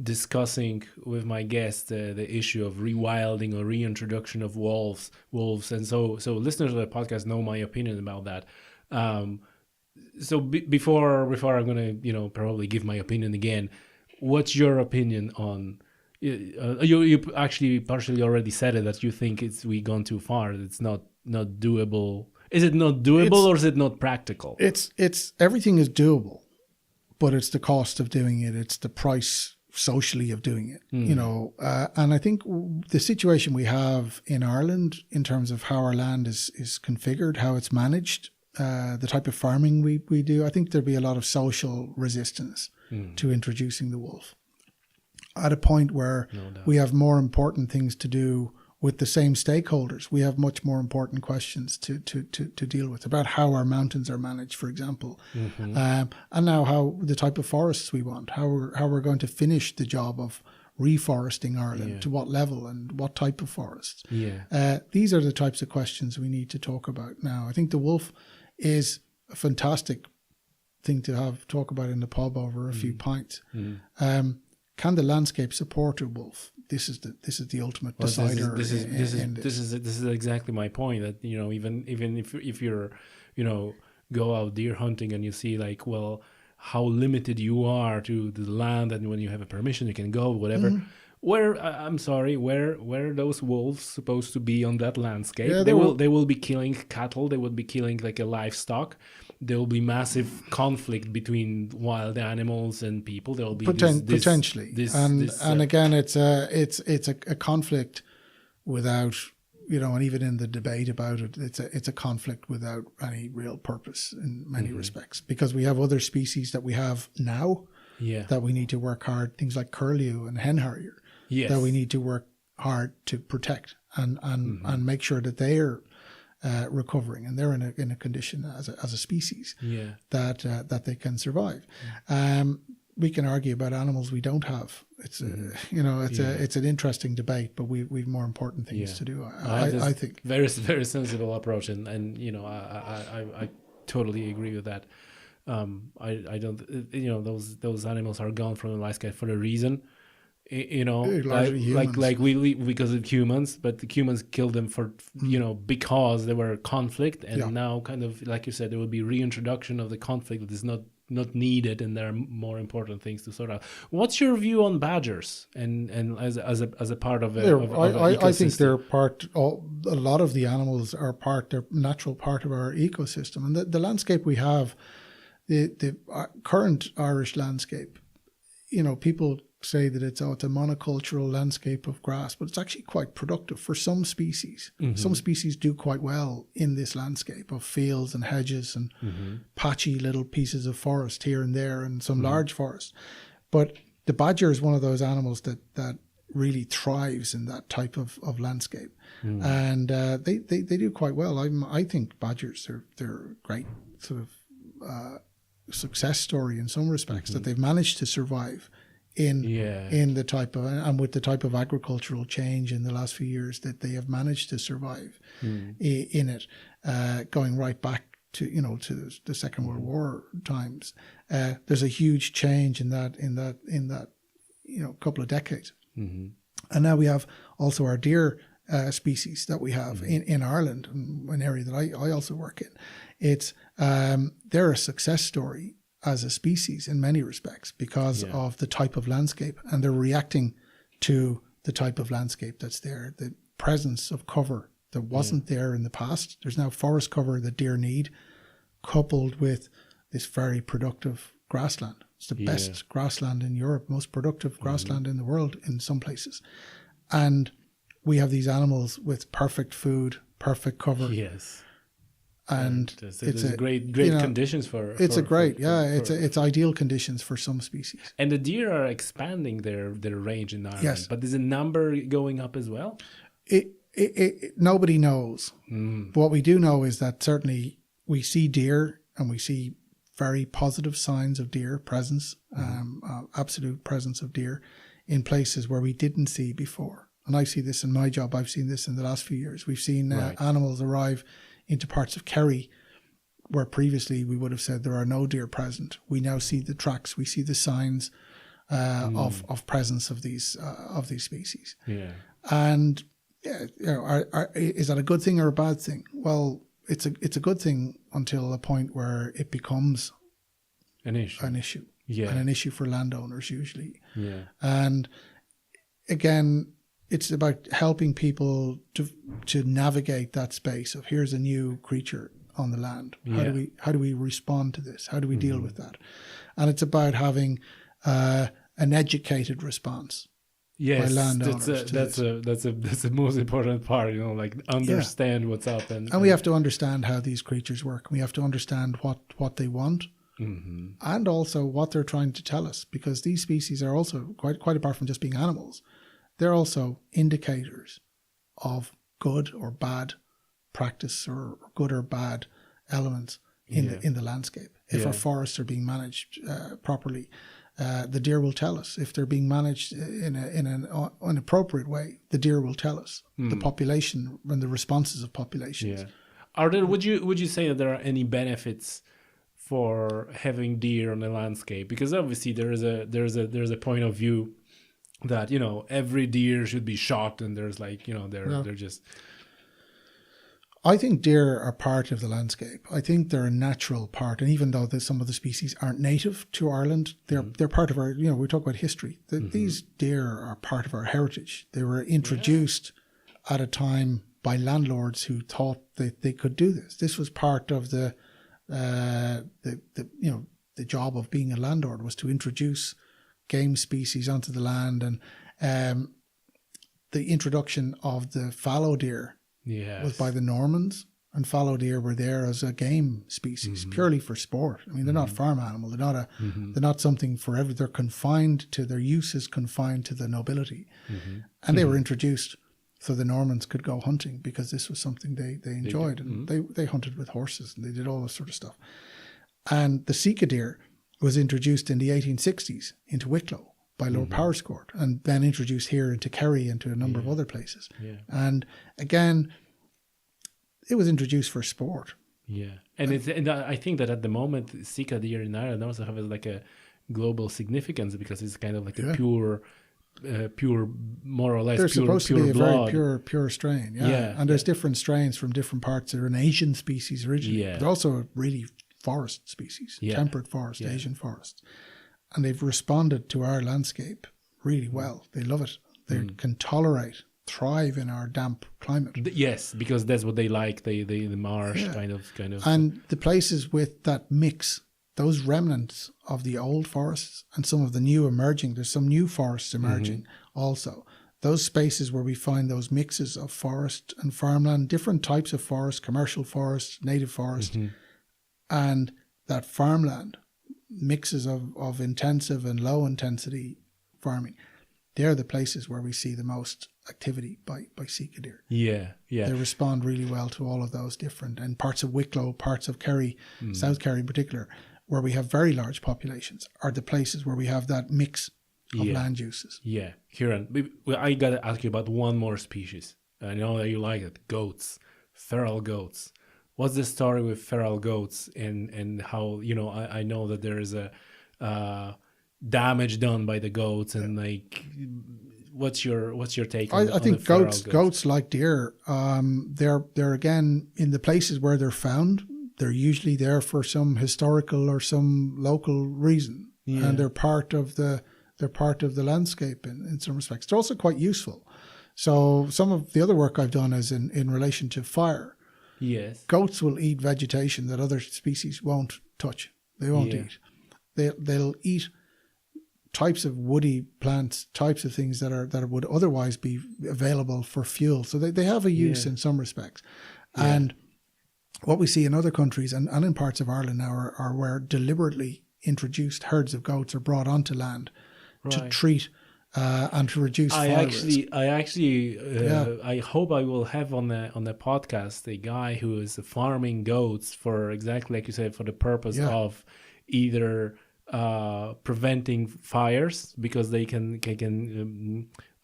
discussing with my guests the issue of rewilding or reintroduction of wolves, and so listeners of the podcast know my opinion about that. So before I'm gonna probably give my opinion again, what's your opinion on? You actually partially already said it, that you think we gone too far. It's not doable. Is it not doable, or is it not practical? It's everything is doable, but it's the cost of doing it. It's the price socially of doing it. And I think the situation we have in Ireland in terms of how our land is configured, how it's managed, the type of farming we do, I think there'd be a lot of social resistance to introducing the wolf. At a point where we have more important things to do with the same stakeholders. We have much more important questions to deal with, about how our mountains are managed, for example, and now how the type of forests we want, how we're going to finish the job of reforesting Ireland, to what level and what type of forests. These are the types of questions we need to talk about now. I think the wolf is a fantastic thing to talk about in the pub over a few pints. Can the landscape support a wolf? This is the ultimate decider. This is exactly my point. That even if you're go out deer hunting and you see how limited you are to the land, and when you have a permission you can go whatever. Where are those wolves supposed to be on that landscape? They will be killing cattle. They will be killing a livestock. There will be massive conflict between wild animals and people. There will be potentially, and again, it's a conflict without and even in the debate about it, it's a conflict without any real purpose in many respects, because we have other species that we have now that we need to work hard, things like curlew and hen harrier, that we need to work hard to protect and make sure that they're recovering and they're in a condition as a species that they can survive. We can argue about animals we don't have. It's it's an interesting debate, but we've more important things to do. I think very very sensible approach, and I totally agree with that. I don't those animals are gone from the landscape for a reason. Like we because of humans, but the humans killed them for because they were conflict, and now kind of like you said, there will be reintroduction of the conflict that is not needed, and there are more important things to sort out. What's your view on badgers and as a part of I think they're part. A lot of the animals are they're natural part of our ecosystem, and the landscape we have, the current Irish landscape. People say that it's a monocultural landscape of grass, but it's actually quite productive for some species. Some species do quite well in this landscape of fields and hedges and patchy little pieces of forest here and there and some large forest. But the badger is one of those animals that really thrives in that type of landscape. And they do quite well. I think badgers they're great sort of success story in some respects, that they've managed to survive in the type of, and with the type of agricultural change in the last few years, that they have managed to survive in it, going right back to to the Second World War times. There's a huge change in that couple of decades, and now we have also our deer species that we have in Ireland, an area that I also work in. It's they're a success story as a species in many respects because of the type of landscape, and they're reacting to the type of landscape that's there. The presence of cover that wasn't there in the past. There's now forest cover that deer need, coupled with this very productive grassland. It's the best grassland in Europe, most productive grassland in the world in some places. And we have these animals with perfect food, perfect cover. Yes. And it's a great conditions for. It's ideal conditions for some species. And the deer are expanding their range in Ireland. Yes. But is the number going up as well? Nobody knows. What we do know is that certainly we see deer, and we see very positive signs of deer presence, absolute presence of deer in places where we didn't see before. And I see this in my job. I've seen this in the last few years. We've seen animals arrive into parts of Kerry where previously we would have said there are no deer present. We now see the tracks, we see the signs of presence of these species. Yeah. And is that a good thing or a bad thing? Well, it's a good thing until a point where it becomes an issue. Yeah. And an issue for landowners usually. Yeah. And again, it's about helping people to navigate that space of, here's a new creature on the land. How do we respond to this? How do we deal with that? And it's about having an educated response. Yes, by landowners. That's the most important part. Understand what's up, and we have to understand how these creatures work. We have to understand what they want. And also what they're trying to tell us, because these species are also quite apart from just being animals. They're also indicators of good or bad practice or good or bad elements in the landscape. If our forests are being managed properly, the deer will tell us. If they're being managed in an appropriate way, the deer will tell us the population and the responses of populations. Yeah. Would you say that there are any benefits for having deer on the landscape? Because obviously there's a point of view that every deer should be shot, and there's they're just. I think deer are part of the landscape. I think they're a natural part, and even though some of the species aren't native to Ireland, they're part of our. We talk about history. These deer are part of our heritage. They were introduced at a time by landlords who thought that they could do this. This was part of the job of being a landlord, was to introduce game species onto the land, and the introduction of the fallow deer was by the Normans, and fallow deer were there as a game species, purely for sport. I mean, they're not farm animal. They're not they're not something forever. They're confined to, their use is confined to the nobility. And they were introduced so the Normans could go hunting, because this was something they enjoyed. And they hunted with horses, and they did all this sort of stuff. And the Sika deer was introduced in the 1860s into Wicklow by Lord Powerscourt, and then introduced here into Kerry and to a number of other places. And again, it was introduced for sport. And I think that at the moment, Sika deer in Ireland also have like a global significance, because it's kind of like a pure, more or less, they're pure, supposed pure to be blood. a very pure strain. And there's different strains from different parts. They're an Asian species originally. But they're also a really forest species, temperate forest, Asian forests. And they've responded to our landscape really well. They love it. They can thrive in our damp climate. Yes, because that's what they like. The marsh kind of. And the places with that mix, those remnants of the old forests and some of the new emerging, there's some new forests emerging also. Those spaces where we find those mixes of forest and farmland, different types of forest, commercial forest, native forest, and that farmland, mixes of intensive and low intensity farming. They're the places where we see the most activity by Sika deer. They respond really well to all of those different, and parts of Wicklow, parts of Kerry, South Kerry in particular, where we have very large populations, are the places where we have that mix of land uses. Ciaran, I got to ask you about one more species. I know that you like it, goats, feral goats. What's the story with feral goats, and how, I know that there is a damage done by the goats, and like, what's your take on I think goats like deer, they're again, in the places where they're found, they're usually there for some historical or some local reason, and they're part of the landscape in some respects. They're also quite useful. So some of the other work I've done is in relation to fire. Goats will eat vegetation that other species won't touch. They won't eat. They'll eat types of woody plants, types of things that would otherwise be available for fuel. So they have a use in some respects. And what we see in other countries and in parts of Ireland now are where deliberately introduced herds of goats are brought onto land to treat and to reduce fire risk. I hope I will have on the podcast a guy who is farming goats for exactly like you said, for the purpose of either preventing fires, because they can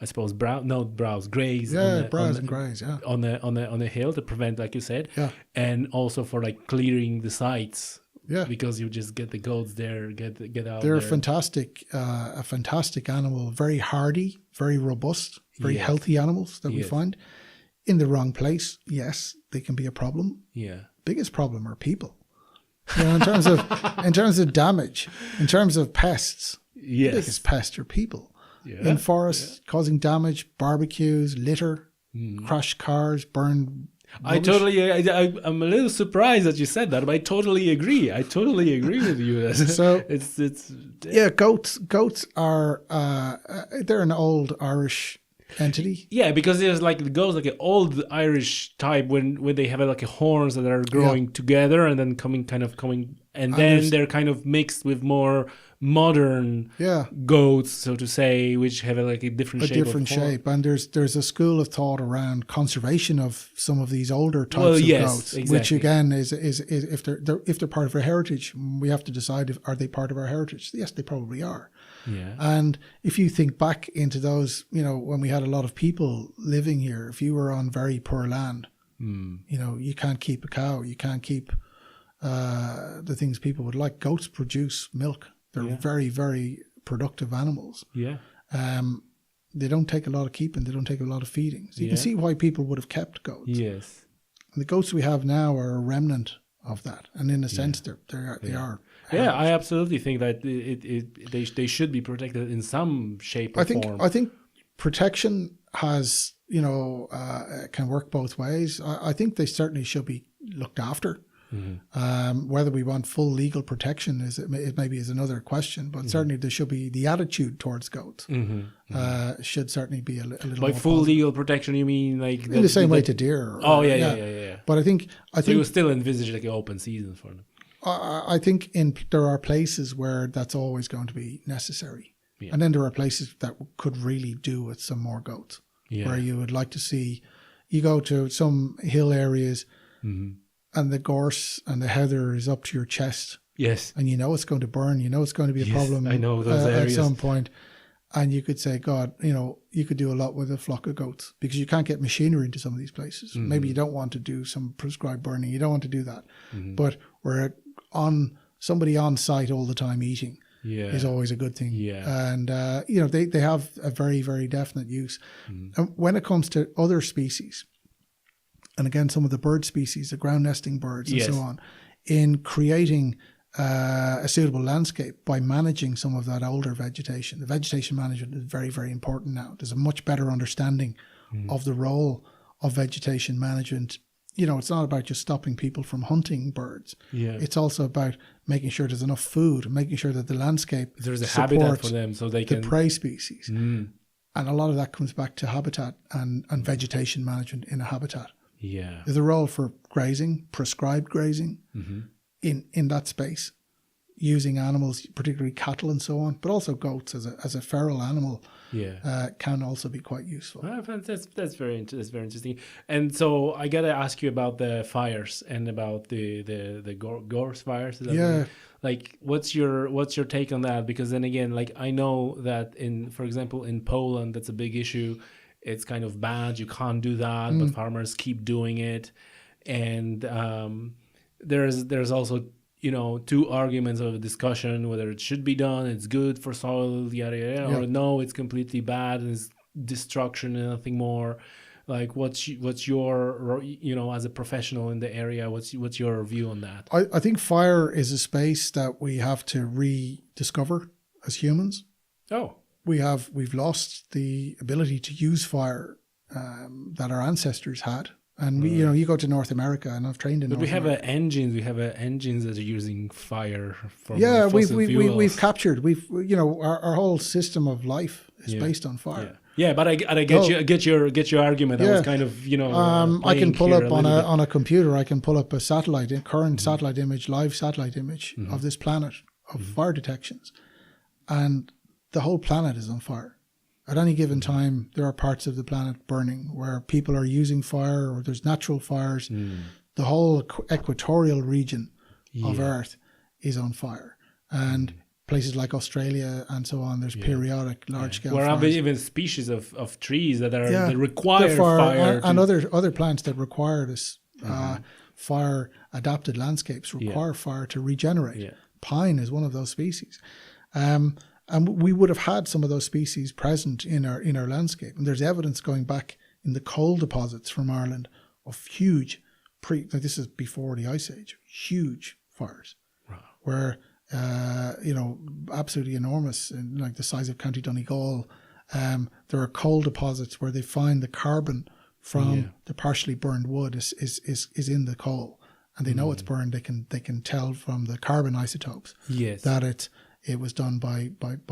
I suppose graze and graze on the hill to prevent, like you said, and also for like clearing the sites. Because you just get the goats there, get out. They're a fantastic animal, very hardy, very robust, very healthy animals that we find. In the wrong place, yes, they can be a problem. Biggest problem are people. In terms of damage, in terms of pests, the biggest pest are people. In forests, causing damage, barbecues, litter, crashed cars, burned. I'm a little surprised that you said that, but I totally agree. With you. So it's goats are they're an old Irish entity. Because there's like the goats, like an old Irish type when they have like a horns that are growing together and then coming, and then they're kind of mixed with more modern goats, so to say, which have like a different shape. And there's a school of thought around conservation of some of these older types of goats, which again is if they're part of our heritage, we have to decide are they part of our heritage. Yes, they probably are. And if you think back into those, when we had a lot of people living here, if you were on very poor land, you can't keep a cow, you can't keep the things people would like. Goats produce milk. They're very, very productive animals. They don't take a lot of keeping. They don't take a lot of feeding. So you can see why people would have kept goats. And the goats we have now are a remnant of that. And in a sense, they are. I absolutely think that they should be protected in some shape or form. I think protection has, can work both ways. I think they certainly should be looked after. Whether we want full legal protection it maybe is another question, but certainly there should be the attitude towards goats should certainly be a little by more full positive. legal protection. You mean like In the same way to deer? Yeah. But I think you will still envisage like an open season for them. I think there are places where that's always going to be necessary, and then there are places that could really do with some more goats. Where you would like to see, you go to some hill areas and the gorse and the heather is up to your chest. Yes. And you know it's going to burn, you know it's going to be a problem I know those areas. at some point. And you could say, God, you could do a lot with a flock of goats because you can't get machinery into some of these places. Maybe you don't want to do some prescribed burning. You don't want to do that. But we're somebody on site all the time eating. Is always a good thing. And, they have a very, very definite use. And when it comes to other species, and again, some of the bird species, the ground nesting birds and so on, in creating a suitable landscape by managing some of that older vegetation. The vegetation management is very, very important now. There's a much better understanding of the role of vegetation management. It's not about just stopping people from hunting birds. It's also about making sure there's enough food, making sure that the landscape there's a habitat for them so they can the prey species. And a lot of that comes back to habitat and vegetation management in a habitat. There's a role for grazing, prescribed grazing in that space, using animals, particularly cattle and so on, but also goats as a feral animal. Can also be quite useful. That's very interesting. And so I gotta ask you about the fires and about the gorse fires. Like, what's your take on that? Because then again, like I know that for example, in Poland, that's a big issue. It's kind of bad. You can't do that, but farmers keep doing it. And there's also two arguments of a discussion whether it should be done, it's good for soil, yada yada, or no, it's completely bad and it's destruction and nothing more. Like, what's your as a professional in the area, what's your view on that? I think fire is a space that we have to rediscover as humans. We've lost the ability to use fire that our ancestors had. And you go to North America, and I've trained in. But North we have America. engines. We have engines that are using fire from we've captured. Our whole system of life is based on fire. But I get your argument. I was kind of I can pull up on a computer. I can pull up a current satellite image, live satellite image of this planet of fire detections, and the whole planet is on fire. At any given time, there are parts of the planet burning where people are using fire or there's natural fires. The whole equatorial region of Earth is on fire. And places like Australia and so on, there's periodic large-scale fires. Where are even species of trees that require fire. And other plants that require this fire-adapted landscapes require fire to regenerate. Pine is one of those species. And we would have had some of those species present in our landscape. And there's evidence going back in the coal deposits from Ireland of huge, this is before the Ice Age, huge fires, where, absolutely enormous, and like the size of County Donegal. There are coal deposits where they find the carbon from the partially burned wood is in the coal. And they know it's burned. They can tell from the carbon isotopes that it was done by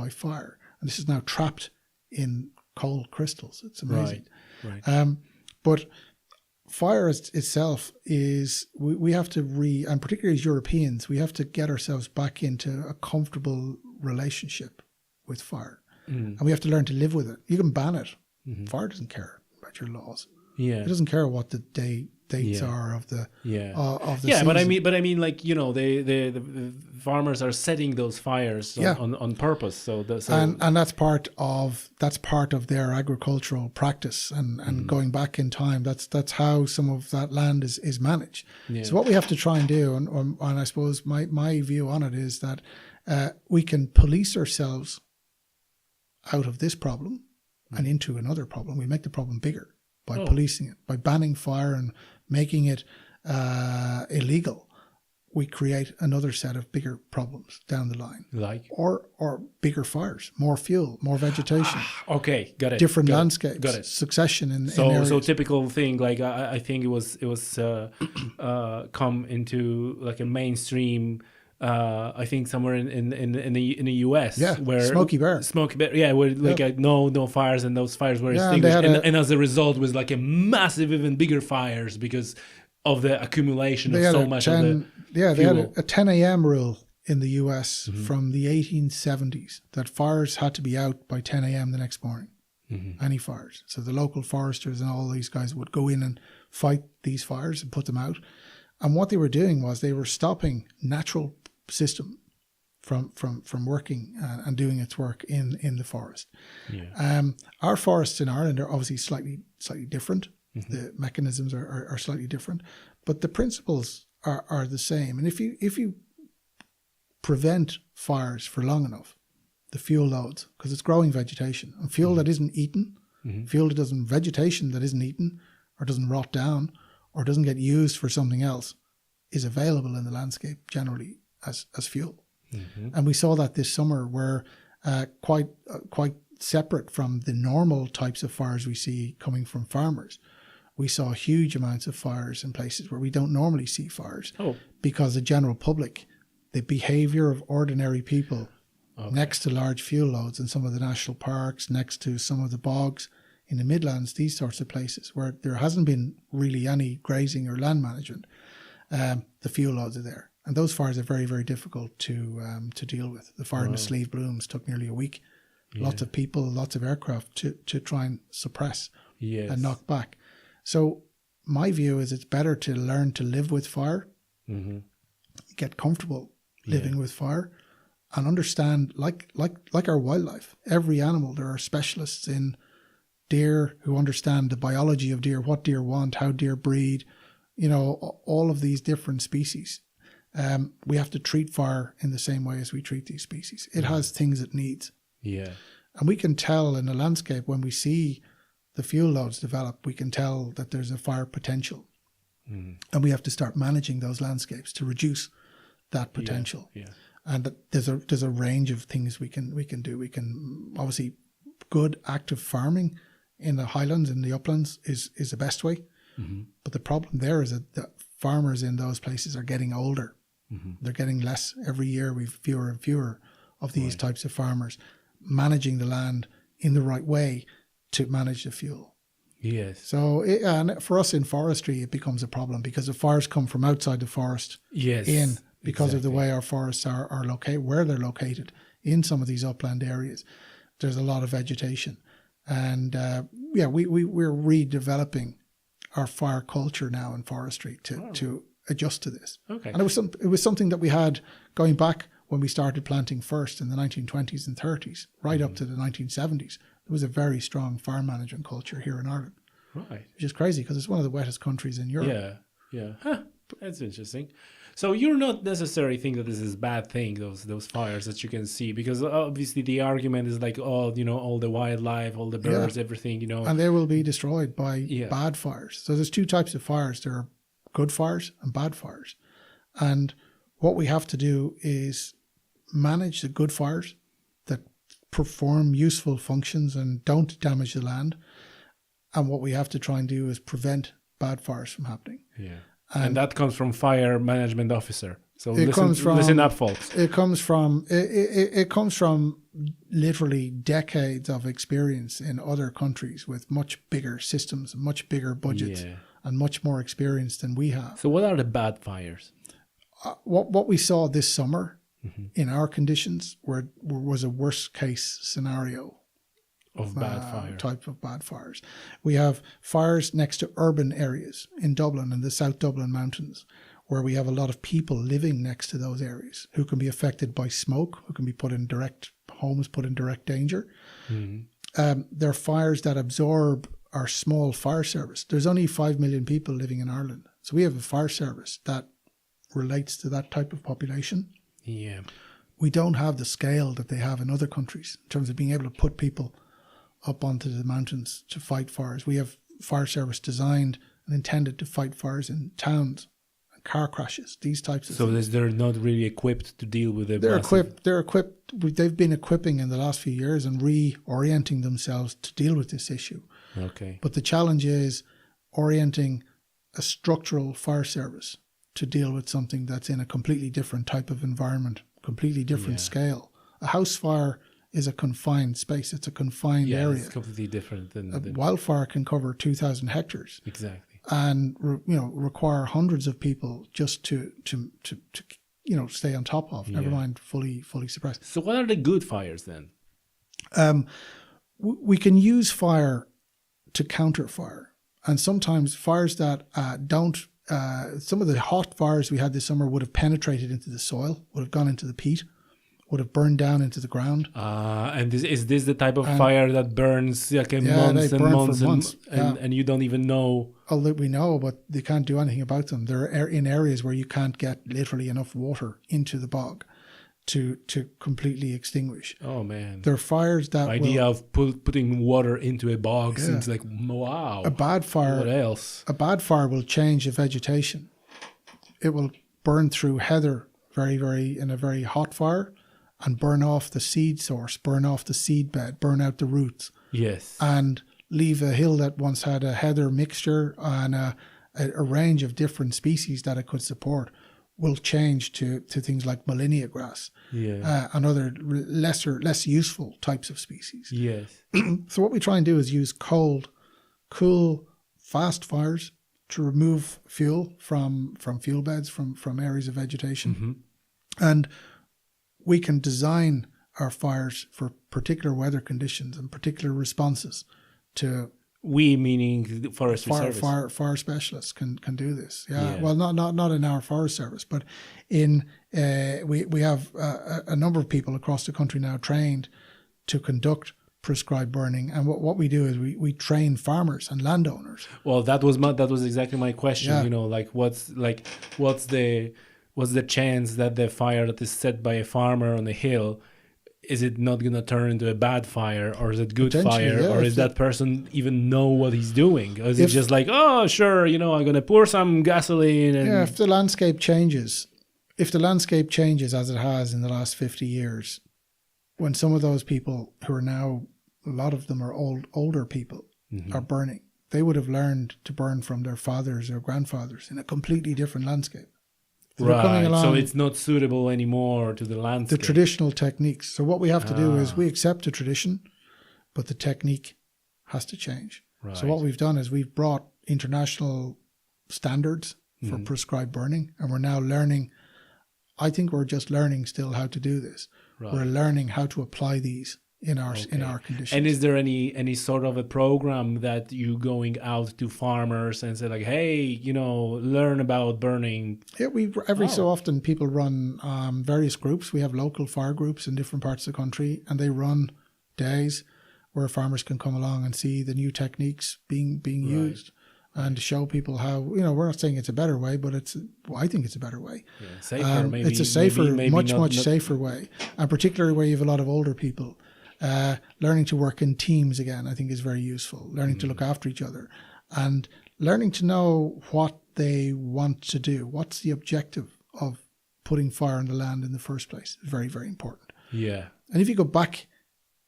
fire, and this is now trapped in coal crystals. It's amazing. Right. But fire itself is we have to and particularly as Europeans, we have to get ourselves back into a comfortable relationship with fire, and we have to learn to live with it. You can ban it. Fire doesn't care about your laws. It doesn't care what the dates are of the season. But I mean, like the farmers are setting those fires on purpose. So and that's part of their agricultural practice and going back in time. That's how some of that land is managed. So what we have to try and do, and I suppose my view on it is that we can police ourselves out of this problem and into another problem. We make the problem bigger by policing it, by banning fire and making it illegal. we create another set of bigger problems down the line. Like? Or bigger fires, more fuel, more vegetation. Okay, got it. Different got landscapes, Got it. succession in So areas. typical thing, like I think it was come into like a mainstream. I think somewhere in the US, where Smokey Bear, where like no fires, and those fires were extinguished, and as a result was like a massive, even bigger fires because of the accumulation of so much of the they fuel. had a 10 a.m. rule in the US from the 1870s that fires had to be out by 10 a.m. the next morning. Any fires. So the local foresters and all these guys would go in and fight these fires and put them out. And what they were doing was they were stopping natural system from working and doing its work in the forest. Our forests in Ireland are obviously slightly different. The mechanisms are slightly different, but the principles are the same. And if you prevent fires for long enough, the fuel loads, because it's growing vegetation, and fuel that isn't eaten, vegetation that isn't eaten or doesn't rot down or doesn't get used for something else is available in the landscape generally as fuel. And we saw that this summer where quite separate from the normal types of fires we see coming from farmers, we saw huge amounts of fires in places where we don't normally see fires because the general public, the behavior of ordinary people next to large fuel loads in some of the national parks, next to some of the bogs in the Midlands, these sorts of places where there hasn't been really any grazing or land management, the fuel loads are there. And those fires are very, very difficult to deal with. The fire in the Sleeve Blooms took nearly a week. Lots of people, lots of aircraft to try and suppress and knock back. So my view is it's better to learn to live with fire, get comfortable living with fire, and understand, like our wildlife, every animal, there are specialists in deer who understand the biology of deer, what deer want, how deer breed, all of these different species. We have to treat fire in the same way as we treat these species. It has things it needs. And we can tell in the landscape when we see the fuel loads develop, we can tell that there's a fire potential. And we have to start managing those landscapes to reduce that potential. And there's a range of things we can do. We can obviously, good active farming in the highlands and the uplands is the best way. But the problem there is that the farmers in those places are getting older. They're getting less every year. We've fewer and fewer of these types of farmers managing the land in the right way to manage the fuel. So and for us in forestry, it becomes a problem because the fires come from outside the forest because of the way our forests are located, where they're located in some of these upland areas. There's a lot of vegetation. And we're redeveloping our fire culture now in forestry to adjust to this. And it was something that we had going back when we started planting first in the 1920s and 30s, right up to the 1970s. There was a very strong fire management culture here in Ireland. Which is crazy because it's one of the wettest countries in Europe. That's interesting. So you're not necessarily think that this is a bad thing, those fires that you can see, because obviously the argument is like, all the wildlife, all the birds, everything, And they will be destroyed by bad fires. So there's two types of fires. There are good fires and bad fires. And what we have to do is manage the good fires that perform useful functions and don't damage the land. And what we have to try and do is prevent bad fires from happening. And that comes from fire management officer. So listen up, folks. It comes from literally decades of experience in other countries with much bigger systems, much bigger budgets, and much more experience than we have. So what are the bad fires? What we saw this summer in our conditions was a worst case scenario of bad fire. Type of bad fires. We have fires next to urban areas in Dublin and the South Dublin mountains, where we have a lot of people living next to those areas who can be affected by smoke, who can be put in direct danger. There are fires that absorb our small fire service. There's only 5 million people living in Ireland. So we have a fire service that relates to that type of population. We don't have the scale that they have in other countries in terms of being able to put people up onto the mountains to fight fires. We have fire service designed and intended to fight fires in towns car crashes, these types of So things. they're not really equipped to deal with the They're massive- equipped. They've been equipping in the last few years and reorienting themselves to deal with this issue. Okay. But the challenge is orienting a structural fire service to deal with something that's in a completely different type of environment, completely different scale. A house fire is a confined space. It's a confined area. It's completely different than A wildfire can cover 2,000 hectares exactly. and require hundreds of people just to stay on top of. Never mind fully suppress. So what are the good fires then? We can use fire to counter fire, and sometimes fires that don't. Some of the hot fires we had this summer would have penetrated into the soil, would have gone into the peat, would have burned down into the ground. And is this the type of fire that burns like months and months and you don't even know? Although we know, but they can't do anything about them. They're in areas where you can't get literally enough water into the bog to completely extinguish. Oh man! There are fires that idea of putting water into a bog seems like wow. A bad fire. What else? A bad fire will change the vegetation. It will burn through heather in a very hot fire, and burn off the seed source, burn off the seed bed, burn out the roots. Yes. And leave a hill that once had a heather mixture and a range of different species that it could support will change to things like Molinia grass and other less useful types of species. Yes. So what we try and do is use cold, cool, fast fires to remove fuel from fuel beds, from areas of vegetation. Mm-hmm. And we can design our fires for particular weather conditions and particular responses to. We meaning the Forestry Service. Fire specialists can do this. Yeah. Well, not in our Forest Service, but in we have a number of people across the country now trained to conduct prescribed burning. And what we do is we train farmers and landowners. Well, that was exactly my question. Yeah. You know, what's the chance that the fire that is set by a farmer on a hill, is it not going to turn into a bad fire, or is it good fire, or is that person even know what he's doing? Or is it just like, oh, sure, I'm going to pour some gasoline? And if the landscape changes as it has in the last 50 years, when some of those people who are now, a lot of them are older people, are burning, they would have learned to burn from their fathers or grandfathers in a completely different landscape. Right, so it's not suitable anymore to the landscape. The traditional techniques. So what we have to do is we accept the tradition, but the technique has to change. Right. So what we've done is we've brought international standards for prescribed burning, and we're now learning. I think we're just learning still how to do this. Right. We're learning how to apply these in our conditions. And is there any sort of a program that you going out to farmers and say like, hey, learn about burning? Yeah, every so often people run various groups. We have local fire groups in different parts of the country, and they run days where farmers can come along and see the new techniques being used, and show people how. We're not saying it's a better way, but I think it's a better way. Yeah, safer, maybe. It's a safer, maybe much safer way, and particularly where you have a lot of older people. Learning to work in teams again, I think, is very useful. Learning to look after each other, and learning to know what they want to do. What's the objective of putting fire on the land in the first place is very, very important. Yeah. And if you go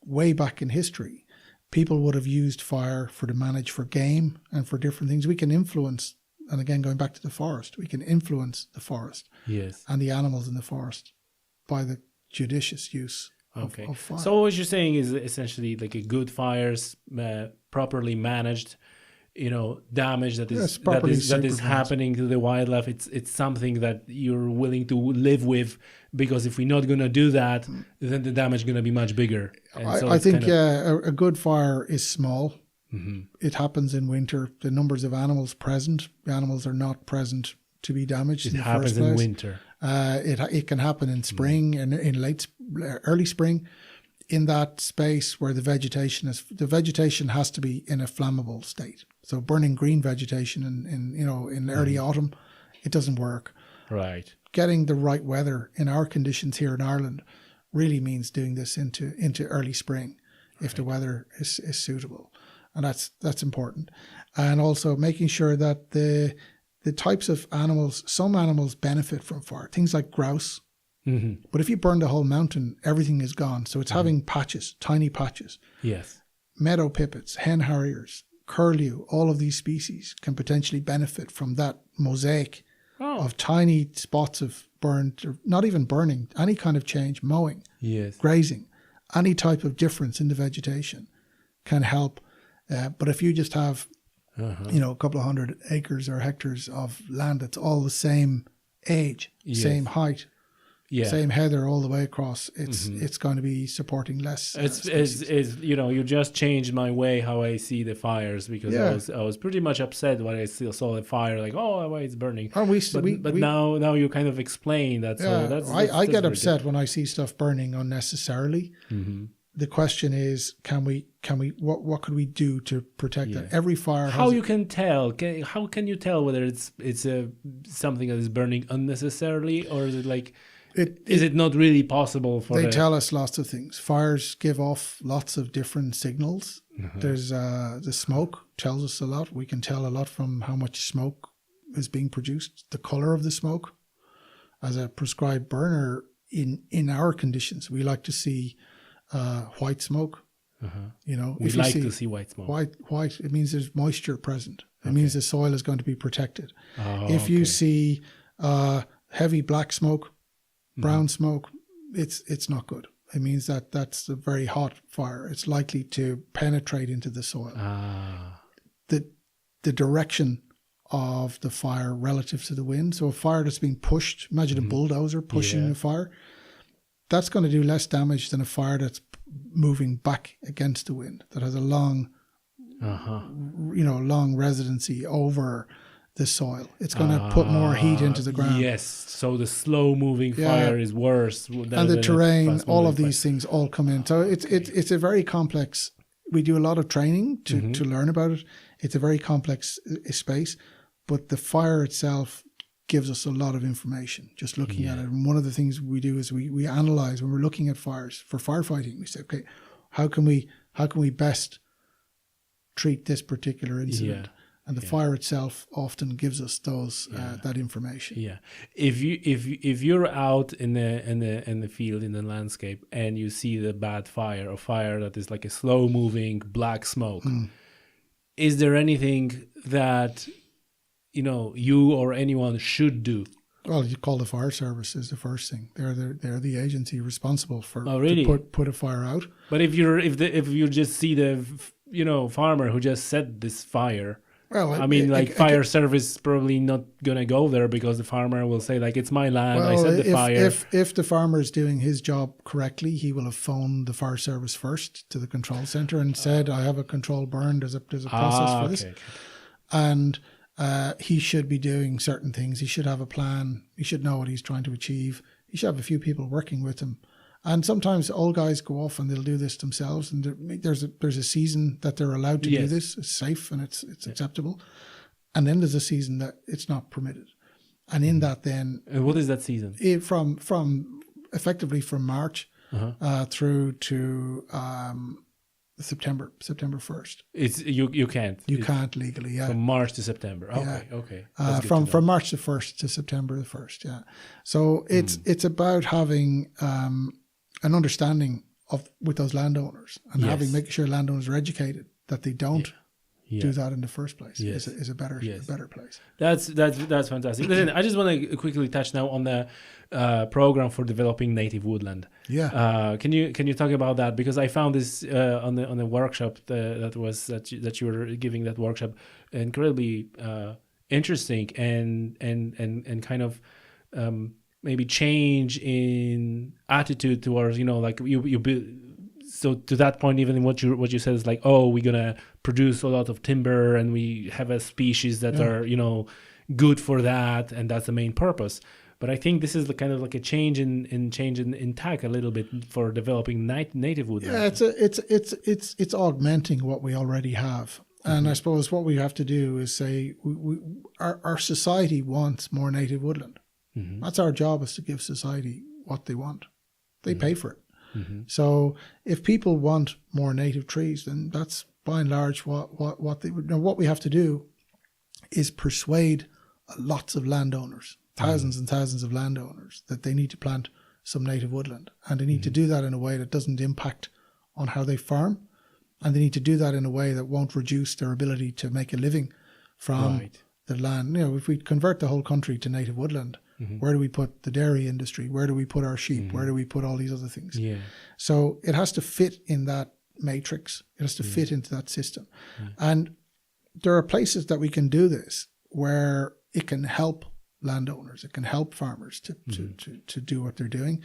way back in history, people would have used fire to manage for game and for different things. We can influence, and again, going back to the forest, we can influence the forest and the animals in the forest by the judicious use of fire. So what you're saying is essentially like a good fires, properly managed, damage that is happening to the wildlife. It's something that you're willing to live with, because if we're not going to do that, then the damage is going to be much bigger. I think a good fire is small. Mm-hmm. It happens in winter. The numbers of animals present, the animals are not present to be damaged. It happens in winter. It can happen in spring and in early spring, in that space where the vegetation has to be in a flammable state. So burning green vegetation in early autumn, it doesn't work. Right. Getting the right weather in our conditions here in Ireland really means doing this into early spring, if the weather is suitable, and that's important. And also making sure that the the types of animals, some animals benefit from fire, things like grouse. But if you burn the whole mountain, everything is gone. So it's having patches, tiny patches. Yes. Meadow pipits, hen harriers, curlew, all of these species can potentially benefit from that mosaic of tiny spots of burned, or not even burning, any kind of change, mowing, grazing, any type of difference in the vegetation can help. But if you just have, a couple of 100 acres or hectares of land that's all the same age, same height, same heather all the way across, it's going to be supporting less. It's you just changed my way how I see the fires, because I was pretty much upset when I still saw the fire, like, oh, why it's burning. But now you kind of explain that. So I get upset when I see stuff burning unnecessarily. The question is, what could we do to protect that? Every fire. How you can tell? How can you tell whether it's something that is burning unnecessarily, or is it like? Is it not really possible for? They tell us lots of things. Fires give off lots of different signals. There's the smoke tells us a lot. We can tell a lot from how much smoke is being produced, the color of the smoke. As a prescribed burner, in our conditions, we like to see white smoke. We like to see white smoke. White. It means there's moisture present. It means the soil is going to be protected. If you see heavy black smoke, brown smoke, it's not good. It means that that's a very hot fire. It's likely to penetrate into the soil. The direction of the fire relative to the wind. So a fire that's being pushed, imagine a bulldozer pushing a fire, that's going to do less damage than a fire that's moving back against the wind, that has a long, long residency over the soil. It's going to put more heat into the ground. Yes, so the slow-moving fire is worse. And the terrain, all of these things all come in. So it's a very complex. We do a lot of training to learn about it. It's a very complex space, but the fire itself gives us a lot of information just looking at it. And one of the things we do is we analyze when we're looking at fires for firefighting. We say, okay, how can we best treat this particular incident? And the fire itself often gives us those that information. Yeah, if you're out in the field, in the landscape, and you see the bad fire, or fire that is like a slow moving black smoke, is there anything that you or anyone should do? Well, you call the fire service is the first thing. They're the agency responsible for to put a fire out. But if you just see the farmer who just set this fire. Well, fire service probably not gonna go there, because the farmer will say, like, it's my land. I set the fire. If the farmer is doing his job correctly, he will have phoned the fire service first to the control center and said, "I have a control burn. There's a process for this," and he should be doing certain things. He should have a plan. He should know what he's trying to achieve. He should have a few people working with him. And sometimes old guys go off and they'll do this themselves. And there's a season that they're allowed to do this. It's safe and it's acceptable. And then there's a season that it's not permitted. And in that, then, and what is that season? From effectively from March through to September 1st. It's you can't. You can't legally. Yeah. From March to September. Okay. From March the 1st to September the 1st. Yeah. So it's about having an understanding with those landowners and making sure landowners are educated that they don't do that in the first place. Is a better place. That's fantastic. Listen, I just want to quickly touch now on the program for developing native woodland. Can you talk about that, because I found this on the workshop that you were giving, that workshop, incredibly interesting and kind of maybe change in attitude towards so to that point, even what you said is like, oh, we're gonna produce a lot of timber and we have a species that are good for that, and that's the main purpose. But I think this is kind of like a change in tack a little bit for developing native woodland. Yeah, it's augmenting what we already have. And I suppose what we have to do is say our society wants more native woodland. That's our job, is to give society what they want. They pay for it. So if people want more native trees, then that's by and large what they would. Now, what we have to do is persuade lots of landowners, thousands and thousands of landowners, that they need to plant some native woodland, and they need to do that in a way that doesn't impact on how they farm, and they need to do that in a way that won't reduce their ability to make a living from the land. You know, if we convert the whole country to native woodland, where do we put the dairy industry? Where do we put our sheep? Where do we put all these other things? Yeah. So it has to fit in that matrix. It has to fit into that system. And there are places that we can do this where it can help landowners, it can help farmers to do what they're doing.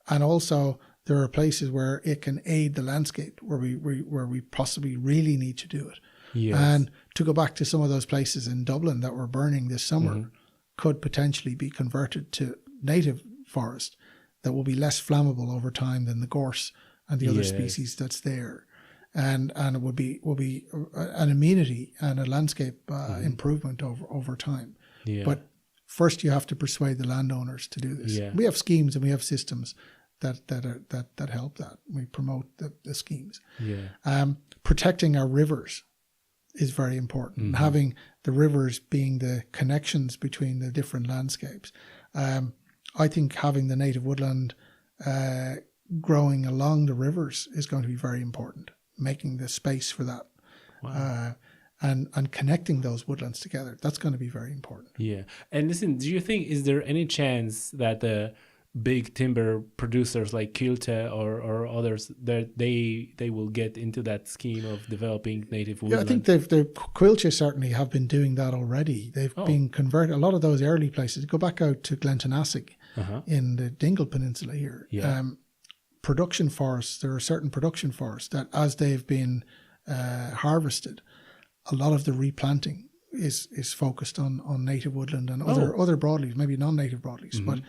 And also there are places where it can aid the landscape where we possibly really need to do it. Yes. And to go back to some of those places in Dublin that were burning this summer, could potentially be converted to native forest that will be less flammable over time than the gorse and the other species that's there. And it will be an amenity and a landscape improvement over time. Yeah. But first you have to persuade the landowners to do this. Yeah. We have schemes and we have systems that help that. We promote the schemes. Yeah. Protecting our rivers is very important. Having the rivers being the connections between the different landscapes. I think having the native woodland growing along the rivers is going to be very important. Making the space for that. Wow. And connecting those woodlands together, that's going to be very important. Yeah. And listen, do you think, is there any chance that the big timber producers like Kilte or others, that they will get into that scheme of developing native woodland? Yeah, I think the Quilcha certainly have been doing that already. They've been converted. A lot of those early places, go back out to Glentonassic in the Dingle Peninsula here. Yeah. Production forests, there are certain production forests that as they've been harvested, a lot of the replanting is focused on native woodland and other broadleaves, maybe non-native broadleaves, but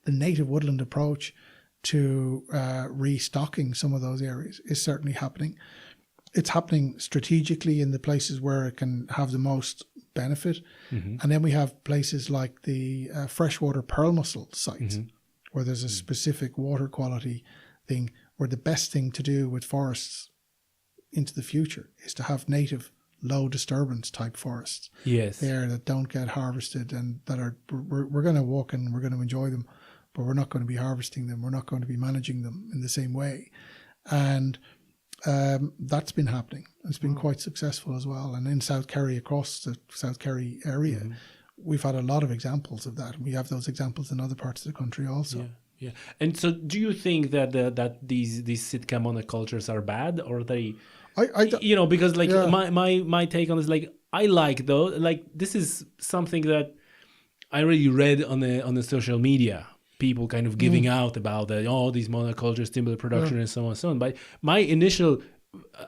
the native woodland approach to restocking some of those areas is certainly happening. It's happening strategically in the places where it can have the most benefit. And then we have places like the freshwater pearl mussel sites, where there's a specific water quality thing, where the best thing to do with forests into the future is to have native low disturbance type forests there that don't get harvested and that are we're going to walk and we're going to enjoy them, but we're not going to be harvesting them, we're not going to be managing them in the same way. And that's been happening. It's been quite successful as well. And in South Kerry, across the South Kerry area, we've had a lot of examples of that. We have those examples in other parts of the country also. Yeah. And so do you think that these Sitka monocultures are bad, or they... because like my take on this, like I like though, like this is something that I really read on the social media, people kind of giving out about these monocultures, timber production and so on and so on. But my initial,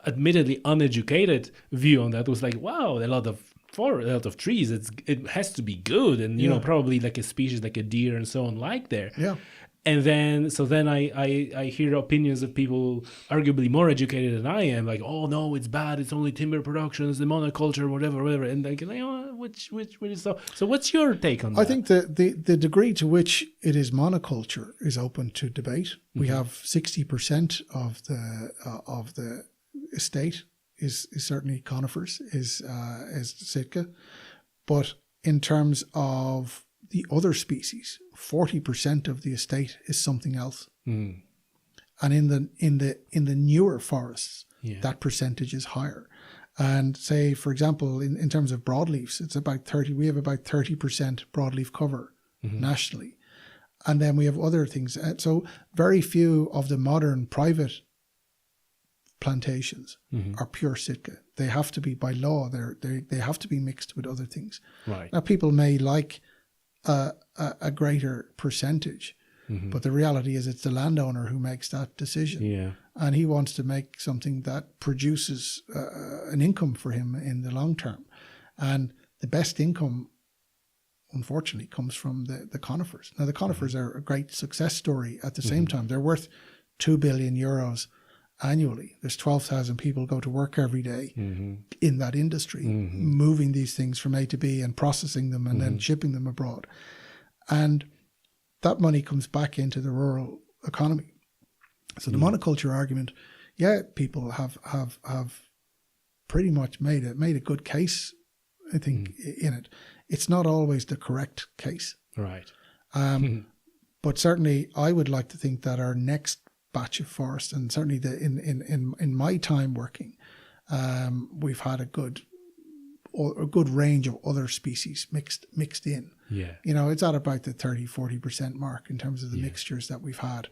admittedly uneducated view on that was like, wow, a lot of trees, it has to be good, and you know, probably like a species like a deer and so on like there. And then, I hear opinions of people arguably more educated than I am, like, oh no, it's bad, it's only timber production, it's the monoculture, whatever. And like, which is so? So what's your take on that? I think the degree to which it is monoculture is open to debate. We have 60% of the estate is certainly conifers, is Sitka, but in terms of the other species, 40% of the estate is something else. And in the newer forests, that percentage is higher. And say, for example, in terms of broadleafs, it's about 30. We have about 30% broadleaf cover nationally. And then we have other things. So very few of the modern private plantations are pure Sitka. They have to be, by law, they have to be mixed with other things. Right. Now, people may like a greater percentage, but the reality is it's the landowner who makes that decision, and he wants to make something that produces an income for him in the long term. And the best income, unfortunately, comes from the conifers. Now, the conifers are a great success story. At the same time, they're worth €2 billion annually. There's 12,000 people go to work every day in that industry, moving these things from A to B and processing them and then shipping them abroad. And that money comes back into the rural economy. So the monoculture argument, people have pretty much made a good case, I think, in it. It's not always the correct case. Right. But certainly I would like to think that our next batch of forest, and certainly in my time working, we've had a good range of other species mixed in. Yeah. You know, it's at about the 30-40% mark in terms of the mixtures that we've had.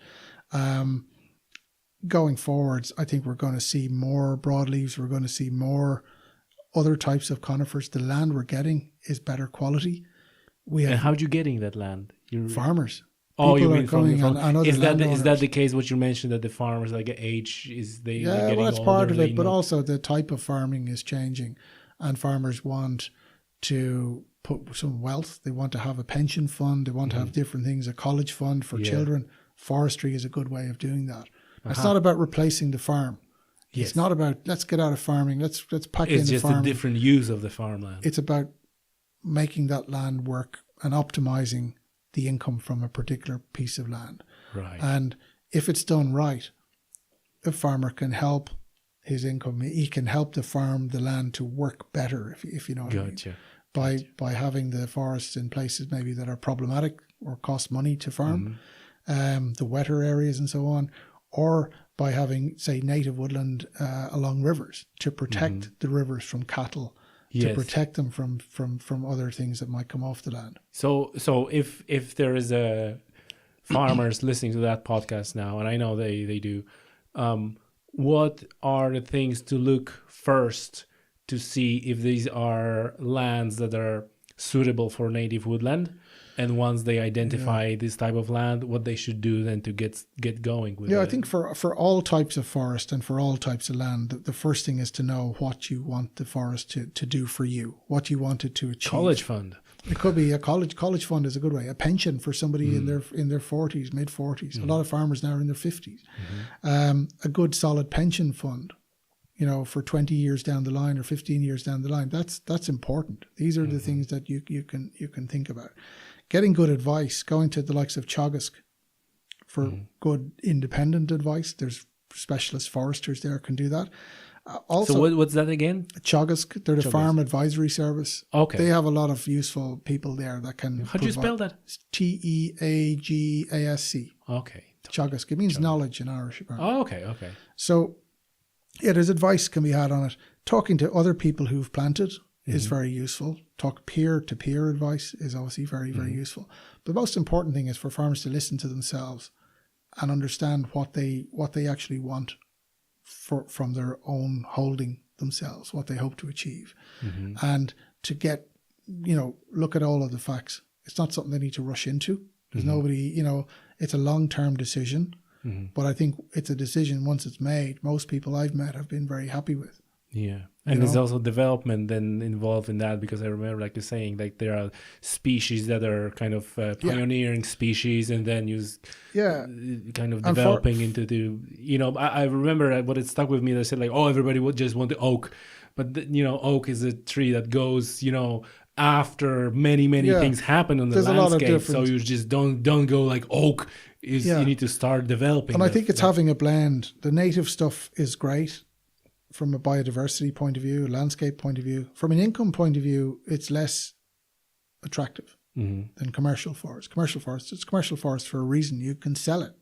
Going forwards, I think we're going to see more broadleaves. We're going to see more other types of conifers. The land we're getting is better quality. And how are you getting that land? Farmers. Oh, you People mean are coming from and other is landowners. that the case? What you mentioned, that the farmers like age is they Yeah, getting well, that's older, part of it, but know. also the type of farming is changing, and farmers want to put some wealth. They want to have a pension fund. They want to have different things, a college fund for children. Forestry is a good way of doing that. It's not about replacing the farm. It's not about let's get out of farming. Let's pack in the farming. It's just a different use of the farmland. It's about making that land work and optimizing the income from a particular piece of land. Right. And if it's done right, a farmer can help his income. He can help the land to work better, if you know what I mean. By having the forests in places maybe that are problematic or cost money to farm, the wetter areas and so on, or by having, say, native woodland along rivers to protect the rivers from cattle, to protect them from other things that might come off the land. So if there is a farmers listening to that podcast now, and I know they do, what are the things to look first to see if these are lands that are suitable for native woodland? And once they identify this type of land, what they should do then to get going with it? Yeah, I think for all types of forest and for all types of land, the first thing is to know what you want the forest to do for you, what you want it to achieve. College fund. It could be a college fund is a good way. A pension for somebody in their 40s, mid 40s. A lot of farmers now are in their 50s. A good solid pension fund, you know, for 20 years down the line or 15 years down the line. That's important. These are the things that you can think about. Getting good advice, going to the likes of Teagasc for good independent advice. There's specialist foresters there can do that. Also, so what's that again? Teagasc, they're the Farm Advisory Service. Okay. They have a lot of useful people there that can. How do you spell that? Teagasc. Okay. Teagasc. It means knowledge in Irish. Apparently. Oh, okay. So, yeah, there's advice can be had on it. Talking to other people who've planted is very useful. Talk peer-to-peer advice is obviously very, very useful. But the most important thing is for farmers to listen to themselves and understand what they actually want from their own holding themselves, what they hope to achieve. And to get, look at all of the facts. It's not something they need to rush into. There's nobody, it's a long-term decision. But I think it's a decision, once it's made, most people I've met have been very happy with. Yeah. And there's also development then involved in that, because I remember, like you're saying, like there are species that are kind of pioneering species, and then kind of developing into the, I remember what it stuck with me. They said like, oh, everybody would just want the oak. But, oak is a tree that goes, after many things happen on the landscape. So you just don't go like oak is, you need to start developing. And I think it's having a blend. The native stuff is great from a biodiversity point of view, a landscape point of view. From an income point of view, it's less attractive than commercial forest. It's commercial forest for a reason. You can sell it.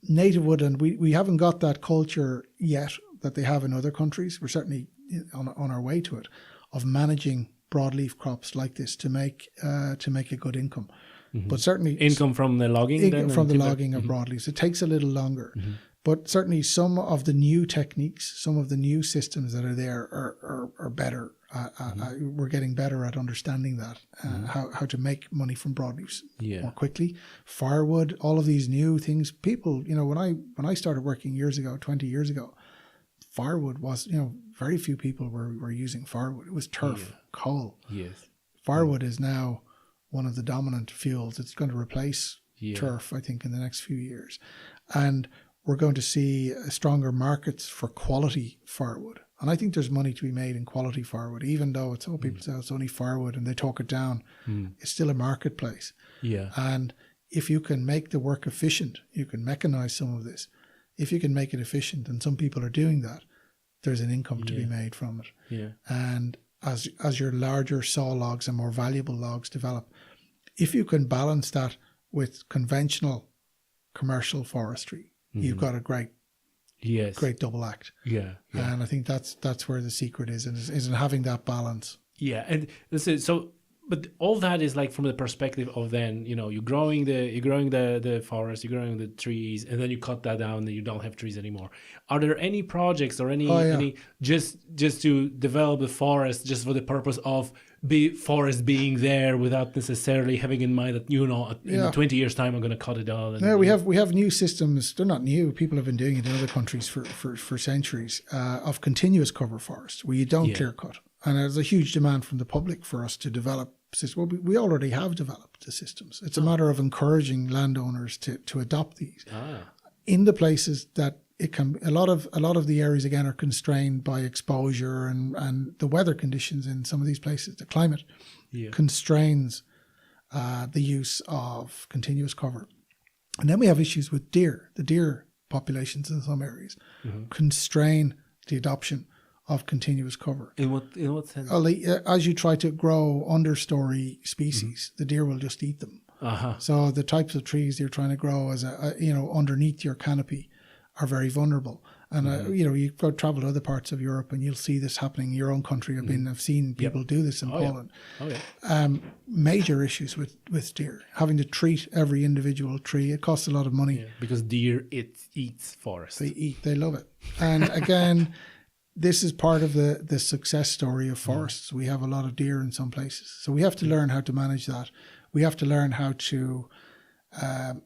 Native woodland, we haven't got that culture yet that they have in other countries. We're certainly on our way to it, of managing broadleaf crops like this to make a good income. But certainly income from the logging, from the logging of broadleaves. It takes a little longer. But certainly some of the new techniques, some of the new systems that are there are better. We're getting better at understanding that, how to make money from broadleaves more quickly. Firewood, all of these new things. People, when I started working 20 years ago, firewood was, very few people were using firewood. It was turf, coal. Yes. Firewood is now one of the dominant fuels. It's going to replace turf, I think, in the next few years. And we're going to see stronger markets for quality firewood. And I think there's money to be made in quality firewood, even though people say it's only firewood and they talk it down. It's still a marketplace. Yeah. And if you can make the work efficient, you can mechanize some of this. If you can make it efficient, and some people are doing that, there's an income to be made from it. Yeah. And as your larger saw logs and more valuable logs develop. If you can balance that with conventional commercial forestry, you've got a great double act. Yeah. And I think that's where the secret is in having that balance. Yeah, and listen, so but all that is like from the perspective of then, you're growing the forest, you're growing the trees, and then you cut that down and you don't have trees anymore. Are there any projects or any just to develop the forest just for the purpose of forest being there without necessarily having in mind that in 20 years time I'm going to cut it down? And, we have new systems. They're not new. People have been doing it in other countries for centuries of continuous cover forest where you don't clear cut. And there's a huge demand from the public for us to develop systems. Well, we already have developed the systems. It's a matter of encouraging landowners to adopt these in the places that it can. A lot of the areas again are constrained by exposure and the weather conditions in some of these places. The climate constrains the use of continuous cover, and then we have issues with deer. The deer populations in some areas constrain the adoption of continuous cover. In what sense? As you try to grow understory species, the deer will just eat them. So the types of trees you're trying to grow as underneath your canopy are very vulnerable. And you go travel to other parts of Europe and you'll see this happening in your own country. I've seen people do this in Poland. Major issues with deer, having to treat every individual tree. It costs a lot of money. Because deer eats forest. They love it. And again, this is part of the success story of forests. We have a lot of deer in some places. So we have to learn how to manage that. We have to learn how to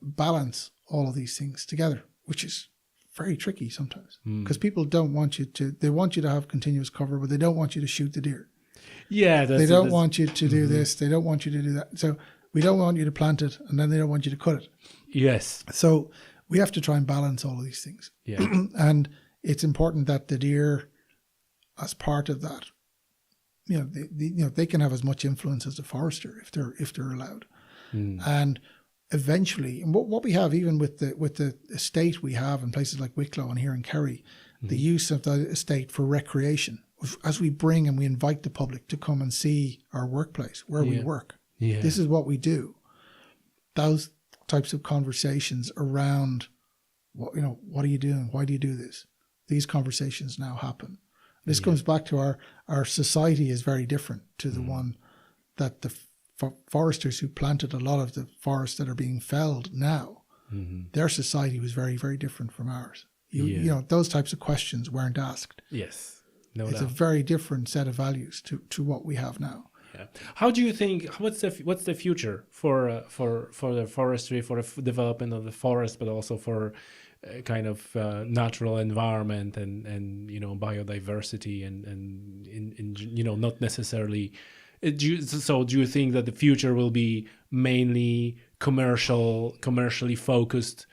balance all of these things together, which is very tricky sometimes because people don't want you to, they want you to have continuous cover, but they don't want you to shoot the deer. Yeah. They don't want you to do this. They don't want you to do that. So we don't want you to plant it and then they don't want you to cut it. Yes. So we have to try and balance all of these things. Yeah. And it's important that the deer, as part of that, they can have as much influence as the forester if they're allowed. And eventually, and what we have even with the estate we have in places like Wicklow and here in Kerry, the use of the estate for recreation, as we bring and we invite the public to come and see our workplace where we work. This is what we do. Those types of conversations around what are you doing? Why do you do this? These conversations now happen. This comes back to our society is very different to the one that the foresters who planted a lot of the forests that are being felled now, their society was very, very different from ours. Those types of questions weren't asked. Yes, it's a very different set of values to what we have now. Yeah. How do you think? What's the future for the forestry, for the development of the forest, but also for kind of natural environment and biodiversity and not necessarily. Do you think that the future will be mainly commercially focused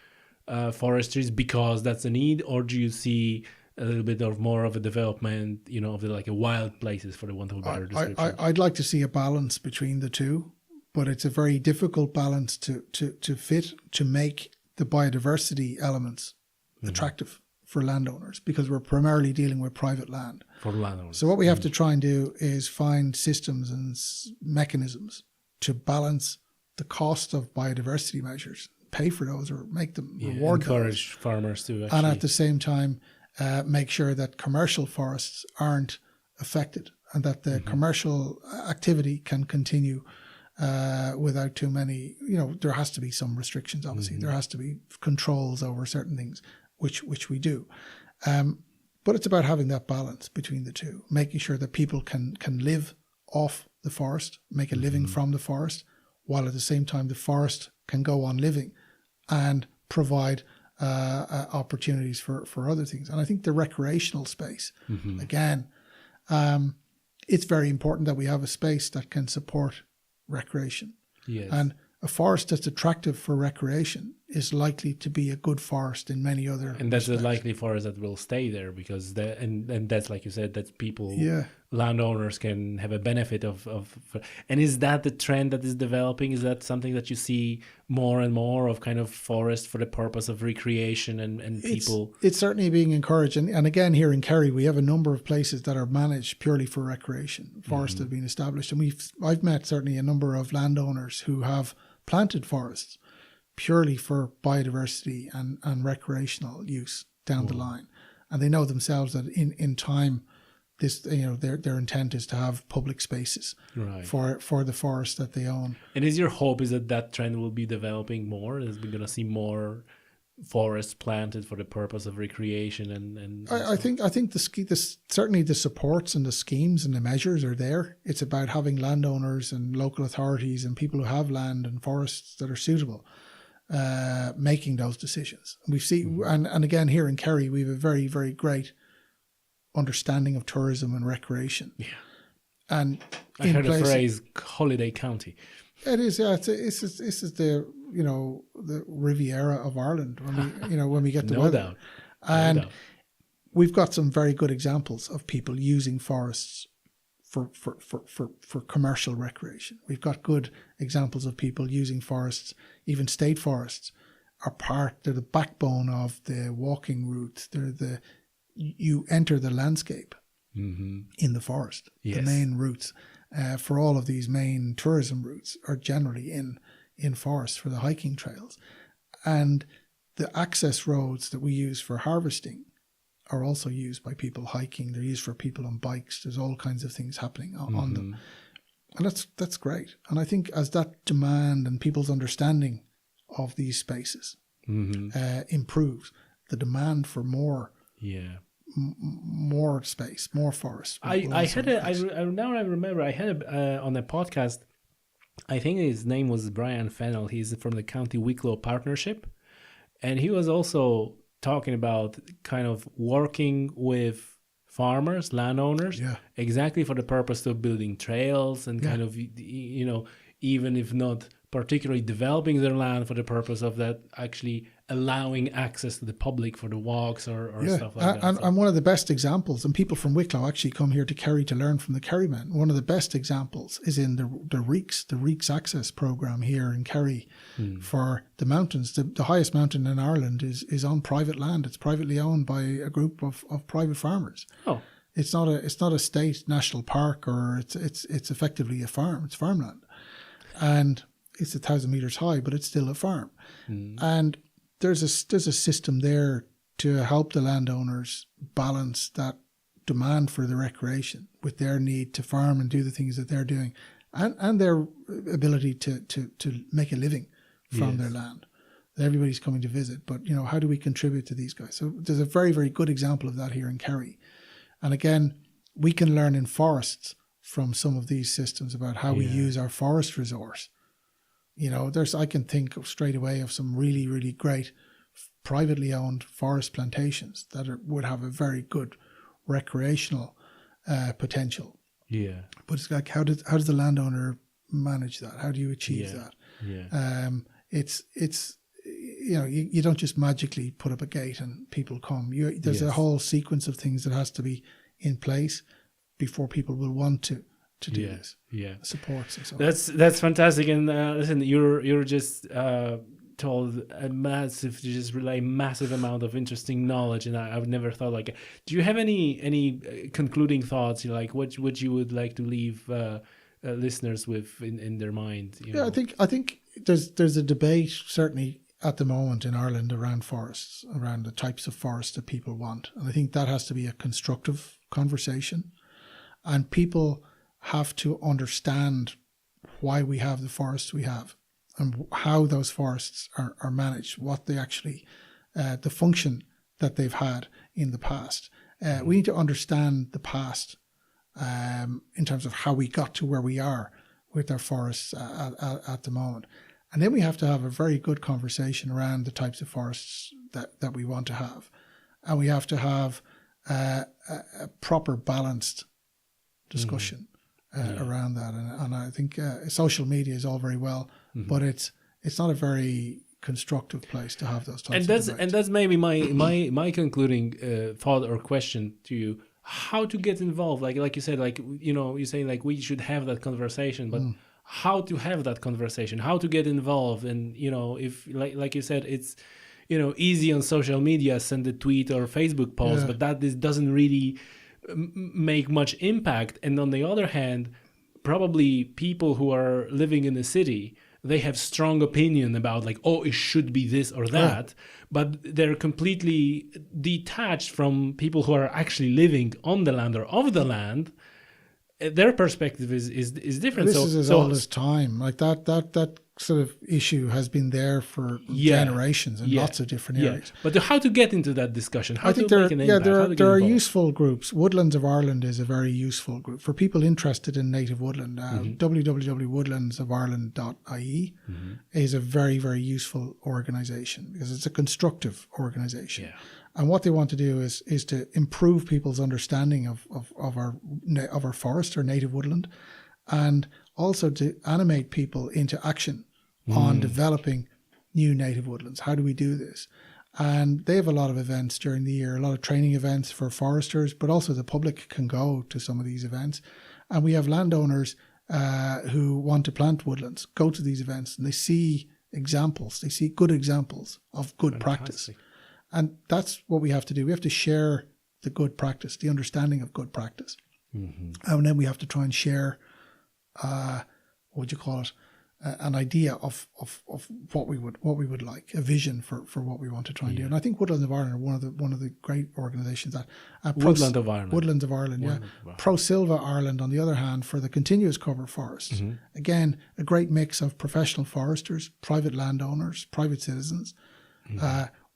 forestries because that's a need, or do you see a little bit of more of a development, of the a wild places, for the want of a better description? I'd like to see a balance between the two, but it's a very difficult balance to fit, to make the biodiversity elements attractive for landowners, because we're primarily dealing with private land. For landowners. So what we have to try and do is find systems and mechanisms to balance the cost of biodiversity measures, pay for those or make them reward encourage those. Farmers to actually... And at the same time, make sure that commercial forests aren't affected and that the commercial activity can continue without too many, there has to be some restrictions, obviously. There has to be controls over certain things, which we do. But it's about having that balance between the two, making sure that people can live off the forest, make a living from the forest, while at the same time the forest can go on living and provide opportunities for other things. And I think the recreational space, again, it's very important that we have a space that can support recreation. Yes. And a forest that's attractive for recreation is likely to be a good forest in many other And that's respects. a likely forest that will stay there because and that's like you said, that people, Yeah. landowners can have a benefit of. And is that the trend that is developing? Is that something that you see more and more of, kind of forest for the purpose of recreation and people? It's certainly being encouraged. And again, here in Kerry, we have a number of places that are managed purely for recreation. Forests have been established. And I've met certainly a number of landowners who have planted forests purely for biodiversity and recreational use down the line. And they know themselves that in time, this, their intent is to have public spaces for the forest that they own. And is your hope is that trend will be developing more? Is we're going to see more forests planted for the purpose of recreation and I think certainly the supports and the schemes and the measures are there. It's about having landowners and local authorities and people who have land and forests that are suitable making those decisions. We've seen, and again here in Kerry, we have a very, very great understanding of tourism and recreation. Yeah, and I heard the phrase "holiday county." It is. Yeah, this is the the Riviera of Ireland when we get to no weather. doubt, and we've got some very good examples of people using forests for commercial recreation. We've got good examples of people using forests, even state forests they're the backbone of the walking routes. You enter the landscape in the forest. Yes. The main routes for all of these main tourism routes are generally in forests for the hiking trails. And the access roads that we use for harvesting are also used by people hiking. They're used for people on bikes. There's all kinds of things happening on them. And that's great. And I think as that demand and people's understanding of these spaces improves, the demand for more space, more forest. Now I remember I had on a podcast, I think his name was Brian Fennell. He's from the County Wicklow Partnership. And he was also talking about kind of working with farmers, landowners, exactly for the purpose of building trails and kind of, even if not particularly developing their land for the purpose of that, actually allowing access to the public for the walks or stuff like that. And one of the best examples, and people from Wicklow actually come here to Kerry to learn from the Kerrymen. One of the best examples is in the Reeks Access Programme here in Kerry for the mountains. The highest mountain in Ireland is on private land. It's privately owned by a group of private farmers. Oh. It's not a state national park, or it's effectively a farm. It's farmland. And it's 1,000 meters high, but it's still a farm. And there's a system there to help the landowners balance that demand for the recreation with their need to farm and do the things that they're doing, and their ability to make a living from their land. Everybody's coming to visit, but how do we contribute to these guys? So there's a very, very good example of that here in Kerry. And again, we can learn in forests from some of these systems about how we use our forest resource. I can think straight away of some really, really great privately owned forest plantations that would have a very good recreational potential. Yeah. But it's like, how does the landowner manage that? How do you achieve that? Yeah. It's you don't just magically put up a gate and people come. There's a whole sequence of things that has to be in place before people will want to do this. Yeah, supports and so on. That's fantastic. And listen, you're just told a massive amount of interesting knowledge, and I've never thought like. Do you have any concluding thoughts? What you would like to leave listeners with in their mind? I think there's a debate certainly at the moment in Ireland around forests, around the types of forests that people want, and I think that has to be a constructive conversation, and people have to understand why we have the forests we have and how those forests are managed, what they actually, the function that they've had in the past. We need to understand the past in terms of how we got to where we are with our forests at the moment. And then we have to have a very good conversation around the types of forests that we want to have. And we have to have a proper balanced discussion around that. And I think social media is all very well, but it's not a very constructive place to have those types and of that's debates. and that's maybe my concluding thought or question to you: how to get involved? Like you said, you say like we should have that conversation, but how to have that conversation? How to get involved? And if like you said, it's easy on social media, send a tweet or Facebook post, but that doesn't really make much impact. And on the other hand, probably people who are living in the city, they have strong opinion about like, oh, it should be this or that, but they're completely detached from people who are actually living on the land or of the land. Their perspective is different. This is as old as time. Like that sort of issue has been there for generations in lots of different areas. But how to get into that discussion? How I think to make an impact? there are useful groups. Woodlands of Ireland is a very useful group for people interested in native woodland. www.woodlandsofireland.ie is a very, very useful organisation because it's a constructive organisation. Yeah. And what they want to do is to improve people's understanding of our forest or native woodland, and also to animate people into action on developing new native woodlands. How do we do this? And they have a lot of events during the year, a lot of training events for foresters, but also the public can go to some of these events. And we have landowners who want to plant woodlands, go to these events, and they see examples. They see good examples of good practice. And that's what we have to do. We have to share the good practice, the understanding of good practice. And then we have to try and share, what would you call it, an idea of what we would like, a vision for what we want to try and do. And I think Woodlands of Ireland are one of the great organisations that Woodlands of Ireland, yeah. Pro Silva Ireland, on the other hand, for the continuous cover forests. Again, a great mix of professional foresters, private landowners, private citizens,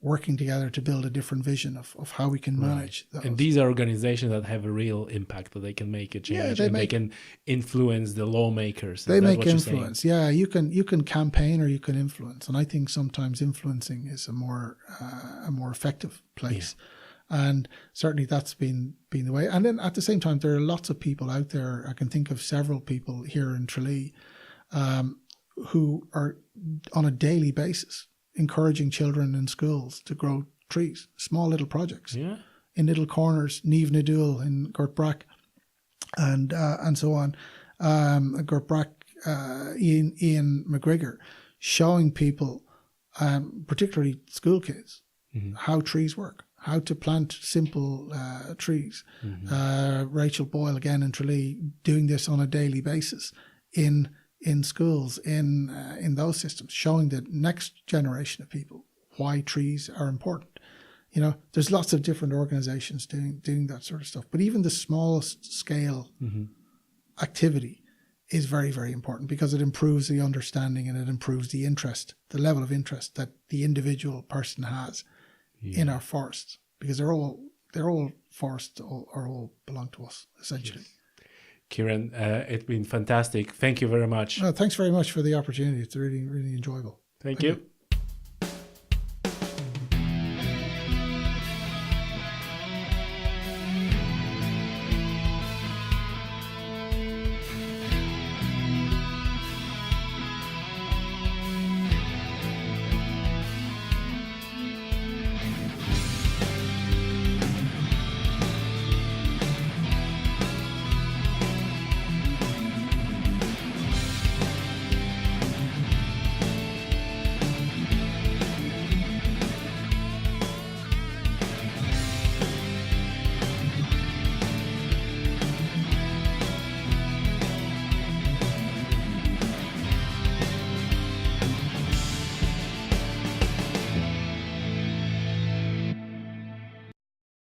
working together to build a different vision of how we can manage those. And these are organizations that have a real impact, that they can make a change, they can influence the lawmakers. They make influence. Yeah, you can campaign or you can influence, and I think sometimes influencing is a more effective place. And certainly that's been the way. And then at the same time, there are lots of people out there. I can think of several people here in Tralee who are on a daily basis encouraging children in schools to grow trees, small little projects in little corners, Niamh na Dúil in Gortbrack, and so on. Gortbrack, Ian McGregor, showing people, particularly school kids, how trees work, how to plant simple trees. Rachel Boyle, again in Tralee, doing this on a daily basis in schools, in those systems, showing the next generation of people why trees are important. There's lots of different organizations doing that sort of stuff. But even the smallest scale activity is very, very important because it improves the understanding and it improves the interest, the level of interest that the individual person has in our forests, because they're all forests all belong to us, essentially. Yes. Ciaran, it's been fantastic. Thank you very much. Thanks very much for the opportunity. It's really, really enjoyable. Thank you.